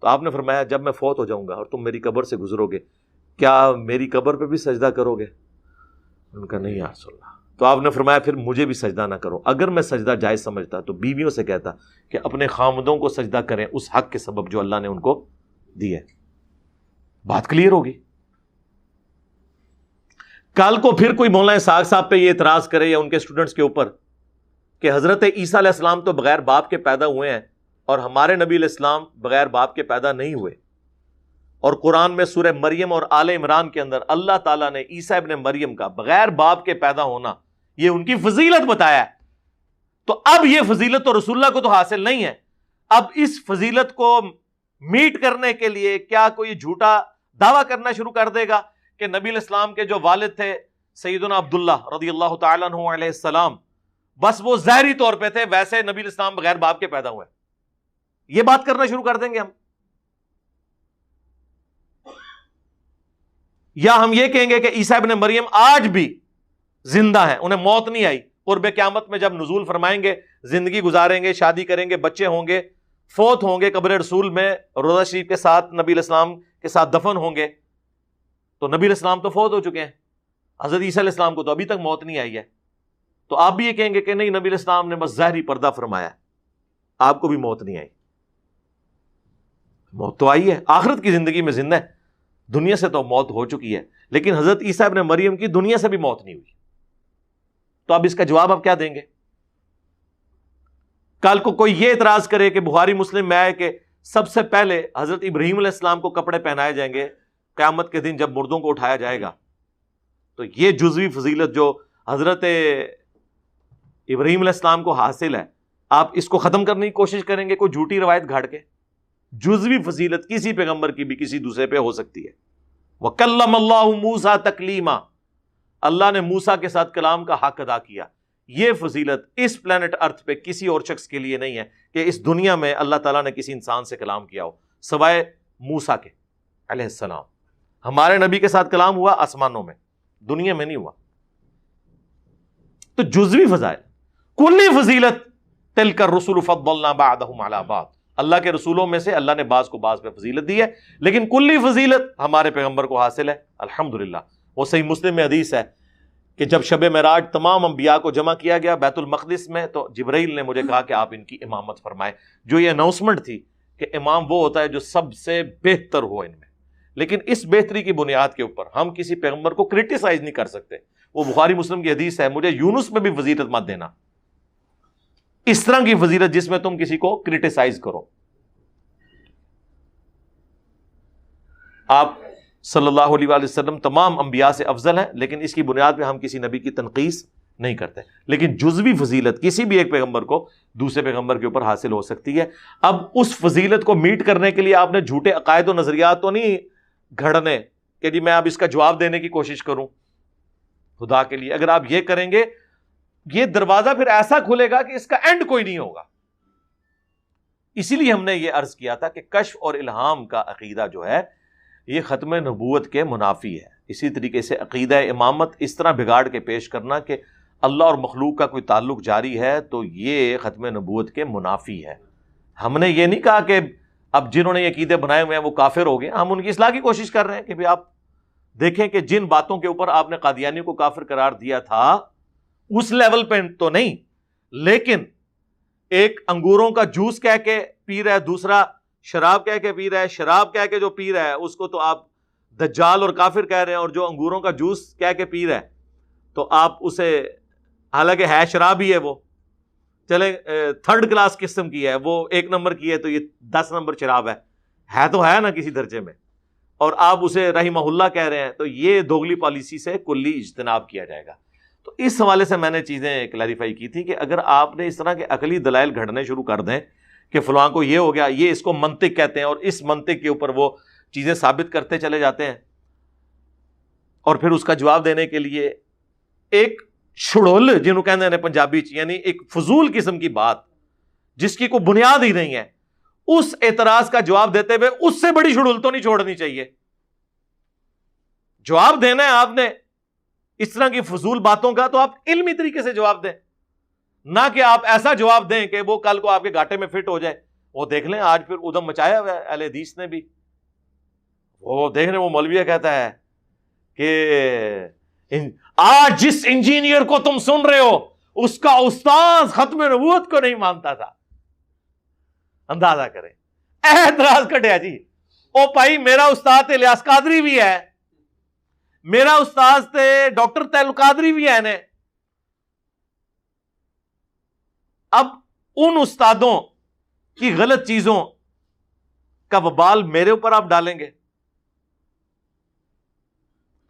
تو آپ نے فرمایا جب میں فوت ہو جاؤں گا اور تم میری قبر سے گزرو گے کیا میری قبر پہ بھی سجدہ کرو گے؟ ان کا نہیں یا رسول اللہ. تو آپ نے فرمایا پھر مجھے بھی سجدہ نہ کرو. اگر میں سجدہ جائز سمجھتا تو بیویوں سے کہتا کہ اپنے خامدوں کو سجدہ کریں اس حق کے سبب جو اللہ نے ان کو دی ہے. بات کلیئر ہوگی. کل کو پھر کوئی مولانا اسحاق صاحب پہ یہ اعتراض کرے یا ان کے اسٹوڈنٹس کے اوپر کہ حضرت عیسیٰ علیہ السلام تو بغیر باپ کے پیدا ہوئے ہیں اور ہمارے نبی علیہ السلام بغیر باپ کے پیدا نہیں ہوئے، اور قرآن میں سورہ مریم اور آل عمران کے اندر اللہ تعالیٰ نے عیسیٰ ابن مریم کا بغیر باپ کے پیدا ہونا یہ ان کی فضیلت بتایا ہے. تو اب یہ فضیلت تو رسول اللہ کو تو حاصل نہیں ہے. اب اس فضیلت کو میٹ کرنے کے لیے کیا کوئی جھوٹا دعویٰ کرنا شروع کر دے گا کہ نبی علیہ السلام کے جو والد تھے سیدنا عبداللہ رضی اللہ تعالیٰ عنہ علیہ السلام بس وہ ظاہری طور پہ تھے، ویسے نبی علیہ السلام بغیر باپ کے پیدا ہوئے. یہ بات کرنا شروع کر دیں گے ہم، یا ہم یہ کہیں گے کہ عیسیٰ ابن مریم آج بھی زندہ ہیں، انہیں موت نہیں آئی، قرب قیامت میں جب نزول فرمائیں گے زندگی گزاریں گے، شادی کریں گے، بچے ہوں گے، فوت ہوں گے قبر رسول میں روضہ شریف کے ساتھ نبی علیہ السلام کے ساتھ دفن ہوں گے. تو نبی علیہ السلام تو فوت ہو چکے ہیں، حضرت عیسیٰ علیہ السلام کو تو ابھی تک موت نہیں آئی ہے. تو آپ بھی یہ کہیں گے کہ نہیں نبی علیہ السلام نے بس ظاہری پردہ فرمایا، آپ کو بھی موت نہیں آئی. موت تو آئی ہے، آخرت کی زندگی میں زندہ ہے، دنیا سے تو موت ہو چکی ہے، لیکن حضرت عیسیٰ ابن مریم کی دنیا سے بھی موت نہیں ہوئی. تو اب اس کا جواب آپ کیا دیں گے؟ کل کو کوئی یہ اعتراض کرے کہ بخاری مسلم میں ہے کہ سب سے پہلے حضرت ابراہیم علیہ السلام کو کپڑے پہنائے جائیں گے قیامت کے دن جب مردوں کو اٹھایا جائے گا، تو یہ جزوی فضیلت جو حضرت ابراہیم علیہ السلام کو حاصل ہے، آپ اس کو ختم کرنے کی کوشش کریں گے کوئی جھوٹی روایت گھاڑ کے؟ جزوی فضیلت کسی پیغمبر کی بھی کسی دوسرے پہ ہو سکتی ہے۔ وَكَلَّمَ اللَّهُ مُوسَىٰ تَكْلِيمًا، اللہ نے موسیٰ کے ساتھ کلام کا حق ادا کیا۔ یہ فضیلت اس پلانٹ ارتھ پہ کسی اور شخص کے لیے نہیں ہے کہ اس دنیا میں اللہ تعالیٰ نے کسی انسان سے کلام کیا ہو سوائے موسیٰ کے علیہ السلام۔ ہمارے نبی کے ساتھ کلام ہوا آسمانوں میں، دنیا میں نہیں ہوا۔ تو جزوی فضائل، کلی فضیلت تلک الرسل فضلنا بعضهم علی بعض، اللہ کے رسولوں میں سے اللہ نے بعض کو بعض پہ فضیلت دی ہے، لیکن کلی فضیلت ہمارے پیغمبر کو حاصل ہے الحمدللہ۔ وہ صحیح مسلم میں حدیث ہے کہ جب شب معراج تمام انبیاء کو جمع کیا گیا بیت المقدس میں، تو جبرائیل نے مجھے کہا کہ آپ ان کی امامت فرمائیں۔ جو یہ اناؤنسمنٹ تھی کہ امام وہ ہوتا ہے جو سب سے بہتر ہو ان میں، لیکن اس بہتری کی بنیاد کے اوپر ہم کسی پیغمبر کو کرٹیسائز نہیں کر سکتے۔ وہ بخاری مسلم کی حدیث ہے، مجھے یونس میں بھی فضیلت مت دینا، اس طرح کی فضیلت جس میں تم کسی کو کرٹیسائز کرو۔ آپ صلی اللہ علیہ وآلہ وسلم تمام انبیاء سے افضل ہیں، لیکن اس کی بنیاد پہ ہم کسی نبی کی تنقیص نہیں کرتے۔ لیکن جزوی فضیلت کسی بھی ایک پیغمبر کو دوسرے پیغمبر کے اوپر حاصل ہو سکتی ہے۔ اب اس فضیلت کو میٹ کرنے کے لیے آپ نے جھوٹے عقائد و نظریات تو نہیں گھڑنے کہ جی میں اب اس کا جواب دینے کی کوشش کروں۔ خدا کے لیے اگر آپ یہ کریں گے، یہ دروازہ پھر ایسا کھلے گا کہ اس کا اینڈ کوئی نہیں ہوگا۔ اسی لیے ہم نے یہ عرض کیا تھا کہ کشف اور الہام کا عقیدہ جو ہے یہ ختم نبوت کے منافی ہے۔ اسی طریقے سے عقیدہ امامت اس طرح بگاڑ کے پیش کرنا کہ اللہ اور مخلوق کا کوئی تعلق جاری ہے، تو یہ ختم نبوت کے منافی ہے۔ ہم نے یہ نہیں کہا کہ اب جنہوں نے یہ عقیدے بنائے ہوئے ہیں وہ کافر ہو گئے، ہم ان کی اصلاح کی کوشش کر رہے ہیں کہ آپ دیکھیں کہ جن باتوں کے اوپر آپ نے قادیانی کو کافر قرار دیا تھا اس لیول پہ تو نہیں، لیکن ایک انگوروں کا جوس کہہ کے پی رہا ہے، دوسرا شراب کہہ کے پی رہا ہے، شراب کہہ کے جو پی رہا ہے اس کو تو آپ دجال اور کافر کہہ رہے ہیں، اور جو انگوروں کا جوس کہہ کے پی رہا ہے تو آپ اسے، حالانکہ ہے شراب ہی ہے، وہ چلے تھرڈ کلاس قسم کی ہے، وہ 1 نمبر کی ہے تو یہ 10 نمبر شراب ہے تو ہے نا کسی درجے میں، اور آپ اسے رحمہ اللہ کہہ رہے ہیں، تو یہ دوگلی پالیسی سے کلی اجتناب کیا جائے گا۔ تو اس حوالے سے میں نے چیزیں کلیریفائی کی تھی کہ اگر آپ نے اس طرح کے عقلی دلائل گھڑنے شروع کر دیں کہ فلاں کو یہ ہو گیا، یہ اس کو منطق کہتے ہیں، اور اس منطق کے اوپر وہ چیزیں ثابت کرتے چلے جاتے ہیں، اور پھر اس کا جواب دینے کے لیے ایک چھڑول جنہوں کہتے ہیں پنجابی یعنی ایک فضول قسم کی بات جس کی کوئی بنیاد ہی نہیں ہے، اس اعتراض کا جواب دیتے ہوئے اس سے بڑی چھڑول تو نہیں چھوڑنی چاہیے۔ جواب دینا ہے آپ نے اس طرح کی فضول باتوں کا تو آپ علمی طریقے سے جواب دیں، نہ کہ آپ ایسا جواب دیں کہ وہ کل کو آپ کے گھاٹے میں فٹ ہو جائے۔ وہ دیکھ لیں آج پھر ادھم مچایا ہوا ہے اہل حدیث نے بھی، وہ دیکھ لیں وہ مولویہ کہتا ہے کہ آج جس انجینئر کو تم سن رہے ہو اس کا استاذ ختم نبوت کو نہیں مانتا تھا۔ اندازہ کریں، اعتراض کٹیا جی، او بھائی میرا استاد الیاس قادری بھی ہے، میرا استاذ تے ڈاکٹر تیل قادری بھی ہے نے۔ اب ان استادوں کی غلط چیزوں کا وبال میرے اوپر آپ ڈالیں گے؟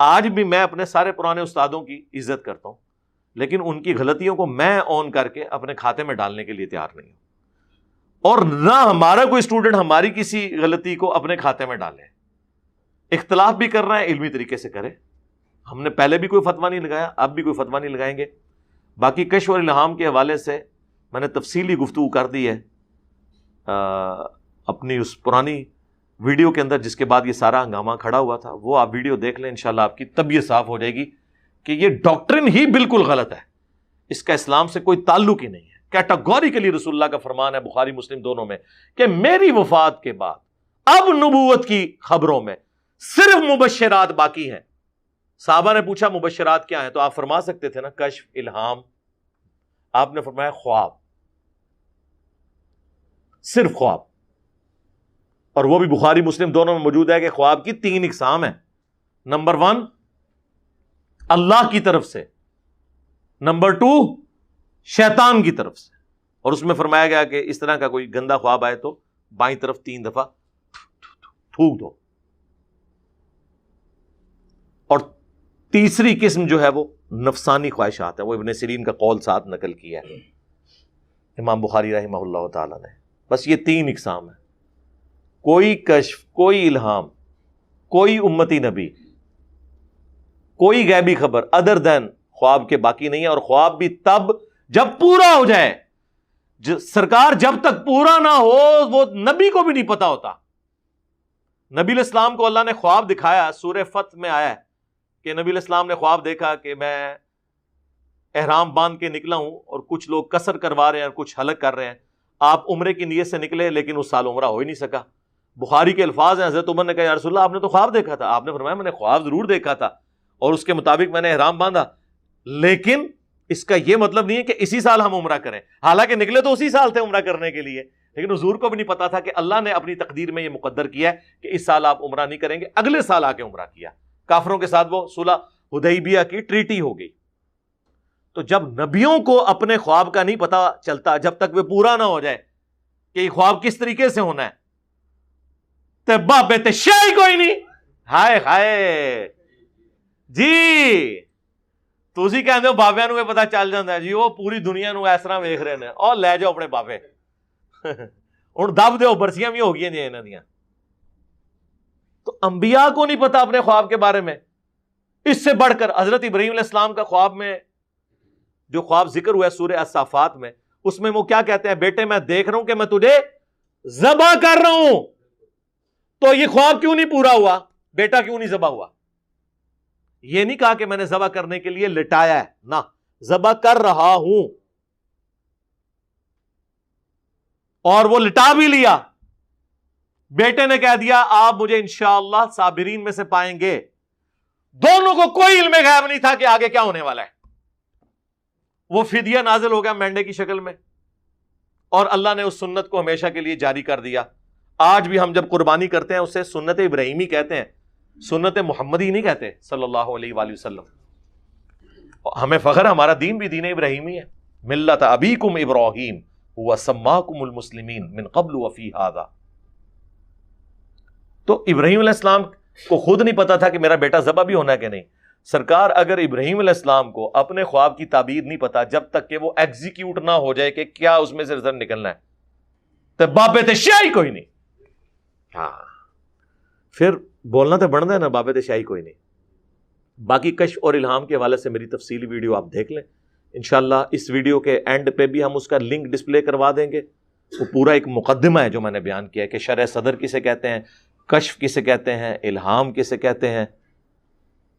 آج بھی میں اپنے سارے پرانے استادوں کی عزت کرتا ہوں، لیکن ان کی غلطیوں کو میں آن کر کے اپنے کھاتے میں ڈالنے کے لیے تیار نہیں ہوں، اور نہ ہمارا کوئی اسٹوڈنٹ ہماری کسی غلطی کو اپنے کھاتے میں ڈالے۔ اختلاف بھی کر رہے ہیں علمی طریقے سے کرے، ہم نے پہلے بھی کوئی فتویٰ نہیں لگایا، اب بھی کوئی فتویٰ نہیں لگائیں گے۔ باقی کشف اور الہام کے حوالے سے میں نے تفصیلی گفتگو کر دی ہے اپنی اس پرانی ویڈیو کے اندر، جس کے بعد یہ سارا ہنگامہ کھڑا ہوا تھا، وہ آپ ویڈیو دیکھ لیں، انشاءاللہ آپ کی طبیعت صاف ہو جائے گی کہ یہ ڈاکٹرن ہی بالکل غلط ہے، اس کا اسلام سے کوئی تعلق ہی نہیں ہے۔ کیٹاگوریکلی رسول اللہ کا فرمان ہے بخاری مسلم دونوں میں کہ میری وفات کے بعد اب نبوت کی خبروں میں صرف مبشرات باقی ہیں۔ صحابہ نے پوچھا مبشرات کیا ہیں، تو آپ فرما سکتے تھے نا کشف، الہام، آپ نے فرمایا خواب، صرف خواب، اور وہ بھی بخاری مسلم دونوں میں موجود ہے کہ خواب کی 3 اقسام ہیں۔ نمبر 1 اللہ کی طرف سے، نمبر 2 شیطان کی طرف سے، اور اس میں فرمایا گیا کہ اس طرح کا کوئی گندا خواب آئے تو بائیں طرف 3 دفعہ تھوک دو. اور تیسری قسم جو ہے وہ نفسانی خواہشات ہے. وہ ابن سیرین کا قول ساتھ نقل کیا ہے امام بخاری رحمہ اللہ تعالی نے. بس یہ 3 اقسام ہیں. کوئی کشف، کوئی الہام، کوئی امتی نبی، کوئی غیبی خبر ادر دین خواب کے باقی نہیں ہے. اور خواب بھی تب جب پورا ہو جائے. سرکار جب تک پورا نہ ہو وہ نبی کو بھی نہیں پتا ہوتا. نبی علیہ السلام کو اللہ نے خواب دکھایا. سورہ فتح میں آیا ہے کہ نبی علیہ السلام نے خواب دیکھا کہ میں احرام باندھ کے نکلا ہوں اور کچھ لوگ قصر کروا رہے ہیں اور کچھ حلق کر رہے ہیں. آپ عمرے کی نیت سے نکلے لیکن اس سال عمرہ ہو ہی نہیں سکا. بخاری کے الفاظ ہیں، حضرت عمر نے کہا یا رسول اللہ آپ نے تو خواب دیکھا تھا. آپ نے فرمایا میں نے خواب ضرور دیکھا تھا اور اس کے مطابق میں نے احرام باندھا، لیکن اس کا یہ مطلب نہیں ہے کہ اسی سال ہم عمرہ کریں. حالانکہ نکلے تو اسی سال تھے عمرہ کرنے کے لیے، لیکن حضور کو بھی نہیں پتا تھا کہ اللہ نے اپنی تقدیر میں یہ مقدر کیا ہے کہ اس سال آپ عمرہ نہیں کریں گے. اگلے سال آ کے عمرہ کیا. کافروں کے ساتھ وہ صلح حدیبیہ کی ٹریٹی ہو گئی. تو جب نبیوں کو اپنے خواب کا نہیں پتا چلتا جب تک وہ پورا نہ ہو جائے کہ یہ خواب کس طریقے سے ہونا ہے، تو بابے تے شاہی کوئی نہیں. ہائے ہائے جی تسی کہندے ہو بابیاں نوں پتا چل جاندا ہے جی وہ پوری دنیا نوں اس طرح ویکھ رہے نے اور لے جاؤ اپنے بابے ہن دب دیو برسیاں بھی ہو گئی جی انہاں دیاں. تو انبیاء کو نہیں پتا اپنے خواب کے بارے میں. اس سے بڑھ کر حضرت ابراہیم علیہ السلام کا خواب میں جو خواب ذکر ہوا ہے سورہ الصافات میں، اس میں وہ کیا کہتے ہیں، بیٹے میں دیکھ رہا ہوں کہ میں تجھے ذبح کر رہا ہوں. تو یہ خواب کیوں نہیں پورا ہوا، بیٹا کیوں نہیں ذبح ہوا؟ یہ نہیں کہا کہ میں نے ذبح کرنے کے لیے لٹایا ہے، نہ، ذبح کر رہا ہوں. اور وہ لٹا بھی لیا. بیٹے نے کہہ دیا آپ مجھے انشاءاللہ صابرین میں سے پائیں گے. دونوں کو کوئی علم غیب نہیں تھا کہ آگے کیا ہونے والا ہے. وہ فدیہ نازل ہو گیا مینڈے کی شکل میں، اور اللہ نے اس سنت کو ہمیشہ کے لیے جاری کر دیا. آج بھی ہم جب قربانی کرتے ہیں اسے سنت ابراہیمی کہتے ہیں، سنت محمدی نہیں کہتے صلی اللہ علیہ وآلہ وسلم. ہمیں فخر ہے ہمارا دین بھی دین ابراہیمی ہے. ملت ابیکم ابراہیم وسماکم المسلمین من قبل وفی ھذا. تو ابراہیم علیہ السلام کو خود نہیں پتا تھا کہ میرا بیٹا ذبح بھی ہونا ہے کہ نہیں. سرکار اگر ابراہیم علیہ السلام کو اپنے خواب کی تعبیر نہیں پتا جب تک کہ وہ ایگزیکیوٹ نہ ہو جائے کہ کیا اس میں سے رزلٹ نکلنا ہے، تو بابے تے شاہی کوئی نہیں. ہاں پھر بولنا تو بنتا ہے نا، بابے تے شاہی کوئی نہیں. باقی کشف اور الہام کے حوالے سے میری تفصیلی ویڈیو آپ دیکھ لیں انشاءاللہ. اس ویڈیو کے اینڈ پہ بھی ہم اس کا لنک ڈسپلے کروا دیں گے. وہ پورا ایک مقدمہ ہے جو میں نے بیان کیا ہے کہ شرح صدر کسے کہتے ہیں، کشف کسے کہتے ہیں، الہام کسے کہتے ہیں.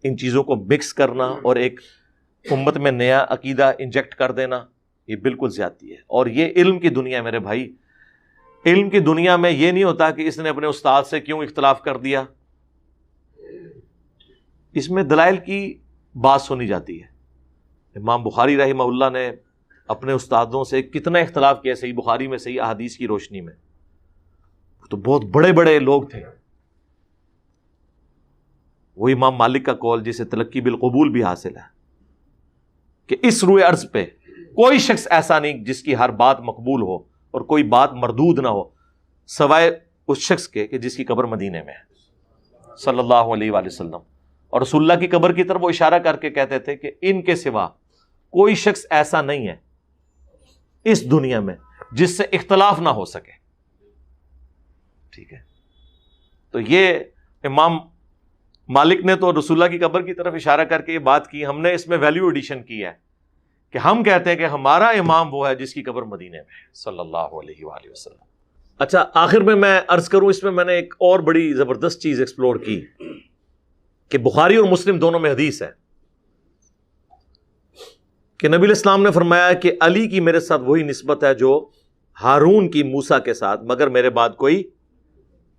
ان چیزوں کو مکس کرنا اور ایک امت میں نیا عقیدہ انجیکٹ کر دینا یہ بالکل زیادتی ہے. اور یہ علم کی دنیا ہے میرے بھائی. علم کی دنیا میں یہ نہیں ہوتا کہ اس نے اپنے استاد سے کیوں اختلاف کر دیا. اس میں دلائل کی بات سنی جاتی ہے. امام بخاری رحمہ اللہ نے اپنے استادوں سے کتنا اختلاف کیا صحیح بخاری میں صحیح احادیث کی روشنی میں. تو بہت بڑے بڑے لوگ تھے. وہ امام مالک کا قول جسے تلقی بالقبول بھی حاصل ہے کہ اس روئے ارض پہ کوئی شخص ایسا نہیں جس کی ہر بات مقبول ہو اور کوئی بات مردود نہ ہو سوائے اس شخص کے کہ جس کی قبر مدینے میں ہے صلی اللہ علیہ وآلہ وسلم. اور رسول اللہ کی قبر کی طرف وہ اشارہ کر کے کہتے تھے کہ ان کے سوا کوئی شخص ایسا نہیں ہے اس دنیا میں جس سے اختلاف نہ ہو سکے. ٹھیک ہے، تو یہ امام مالک نے تو رسول اللہ کی قبر کی طرف اشارہ کر کے یہ بات کی. ہم نے اس میں ویلیو ایڈیشن کی ہے کہ ہم کہتے ہیں کہ ہمارا امام وہ ہے جس کی قبر مدینے میں ہے صلی اللہ علیہ وآلہ وسلم. اچھا آخر میں عرض کروں، اس میں میں نے ایک اور بڑی زبردست چیز ایکسپلور کی کہ بخاری اور مسلم دونوں میں حدیث ہے کہ نبی علیہ السلام نے فرمایا کہ علی کی میرے ساتھ وہی نسبت ہے جو ہارون کی موسیٰ کے ساتھ، مگر میرے بعد کوئی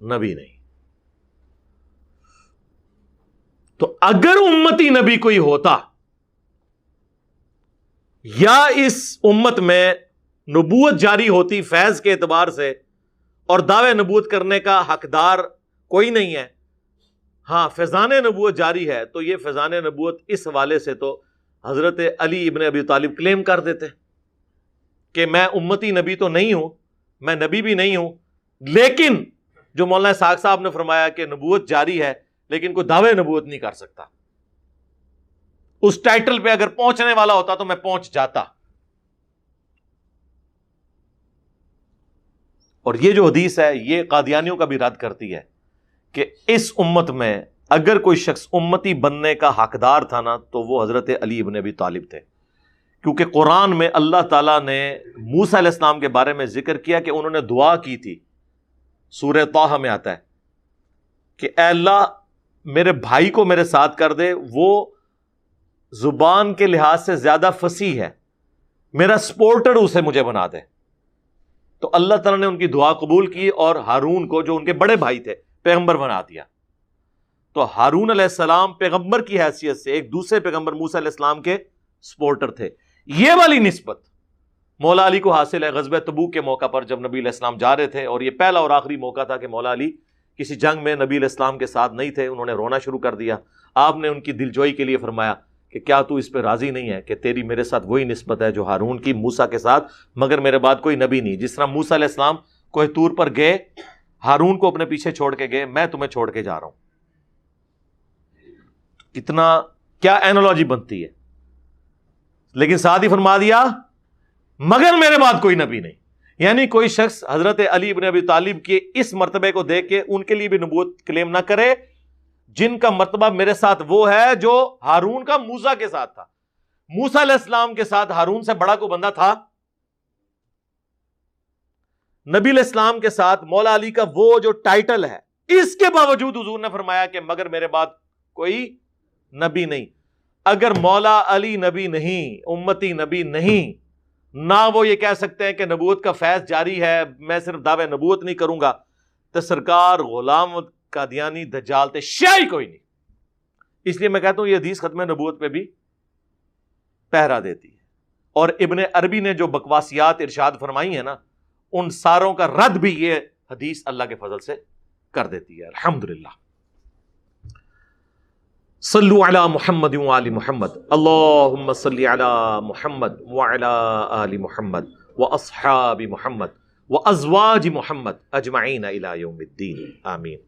نبی نہیں. تو اگر امتی نبی کوئی ہوتا یا اس امت میں نبوت جاری ہوتی فیض کے اعتبار سے اور دعوے نبوت کرنے کا حقدار کوئی نہیں ہے، ہاں فیضان نبوت جاری ہے، تو یہ فیضان نبوت اس حوالے سے تو حضرت علی ابن ابی طالب کلیم کر دیتے کہ میں امتی نبی تو نہیں ہوں، میں نبی بھی نہیں ہوں، لیکن جو مولانا اسحاق صاحب نے فرمایا کہ نبوت جاری ہے لیکن کوئی دعوے نبوت نہیں کر سکتا، اس ٹائٹل پہ اگر پہنچنے والا ہوتا تو میں پہنچ جاتا۔ اور یہ جو حدیث ہے یہ قادیانیوں کا بھی رد کرتی ہے کہ اس امت میں اگر کوئی شخص امتی بننے کا حقدار تھا نا تو وہ حضرت علی ابن ابی طالب تھے، کیونکہ قرآن میں اللہ تعالیٰ نے موسیٰ علیہ السلام کے بارے میں ذکر کیا کہ انہوں نے دعا کی تھی، سورہ طٰہٰ میں آتا ہے کہ اے اللہ میرے بھائی کو میرے ساتھ کر دے، وہ زبان کے لحاظ سے زیادہ فصیح ہے، میرا سپورٹر اسے مجھے بنا دے۔ تو اللہ تعالیٰ نے ان کی دعا قبول کی اور ہارون کو جو ان کے بڑے بھائی تھے پیغمبر بنا دیا۔ تو ہارون علیہ السلام پیغمبر کی حیثیت سے ایک دوسرے پیغمبر موسیٰ علیہ السلام کے سپورٹر تھے۔ یہ والی نسبت مولا علی کو حاصل ہے غزوہ تبوک کے موقع پر، جب نبی علیہ السلام جا رہے تھے اور یہ پہلا اور آخری موقع تھا کہ مولا علی کسی جنگ میں نبی علیہ السلام کے ساتھ نہیں تھے، انہوں نے رونا شروع کر دیا۔ آپ نے ان کی دلجوئی کے لیے فرمایا کہ کیا تو اس پہ راضی نہیں ہے کہ تیری میرے ساتھ وہی نسبت ہے جو ہارون کی موسیٰ کے ساتھ، مگر میرے بعد کوئی نبی نہیں، جس طرح موسیٰ علیہ السلام کوہ طور پر گئے، ہارون کو اپنے پیچھے چھوڑ کے گئے، میں تمہیں چھوڑ کے جا رہا ہوں۔ کتنا کیا اینالوجی بنتی ہے، لیکن ساتھ ہی فرما دیا مگر میرے بعد کوئی نبی نہیں، یعنی کوئی شخص حضرت علی ابن ابی طالب کے اس مرتبے کو دیکھ کے ان کے لیے بھی نبوت کلیم نہ کرے جن کا مرتبہ میرے ساتھ وہ ہے جو ہارون کا موسیٰ کے ساتھ تھا۔ موسیٰ علیہ السلام کے ساتھ ہارون سے بڑا کوئی بندہ تھا؟ نبی علیہ السلام کے ساتھ مولا علی کا وہ جو ٹائٹل ہے، اس کے باوجود حضور نے فرمایا کہ مگر میرے بعد کوئی نبی نہیں۔ اگر مولا علی نبی نہیں، امتی نبی نہیں، نہ وہ یہ کہہ سکتے ہیں کہ نبوت کا فیض جاری ہے، میں صرف دعوے نبوت نہیں کروں گا، تو سرکار غلام قادیانی دجال تے شیعی کوئی نہیں۔ اس لیے میں کہتا ہوں یہ حدیث ختم نبوت پہ بھی پہرا دیتی ہے، اور ابن عربی نے جو بکواسیات ارشاد فرمائی ہیں نا، ان ساروں کا رد بھی یہ حدیث اللہ کے فضل سے کر دیتی ہے۔ الحمدللہ۔ صلو علی محمد وآل محمد، اللہم صلی علی محمد وعلی آل محمد واصحاب محمد وازواج محمد اجمعین الی یوم الدین، آمین۔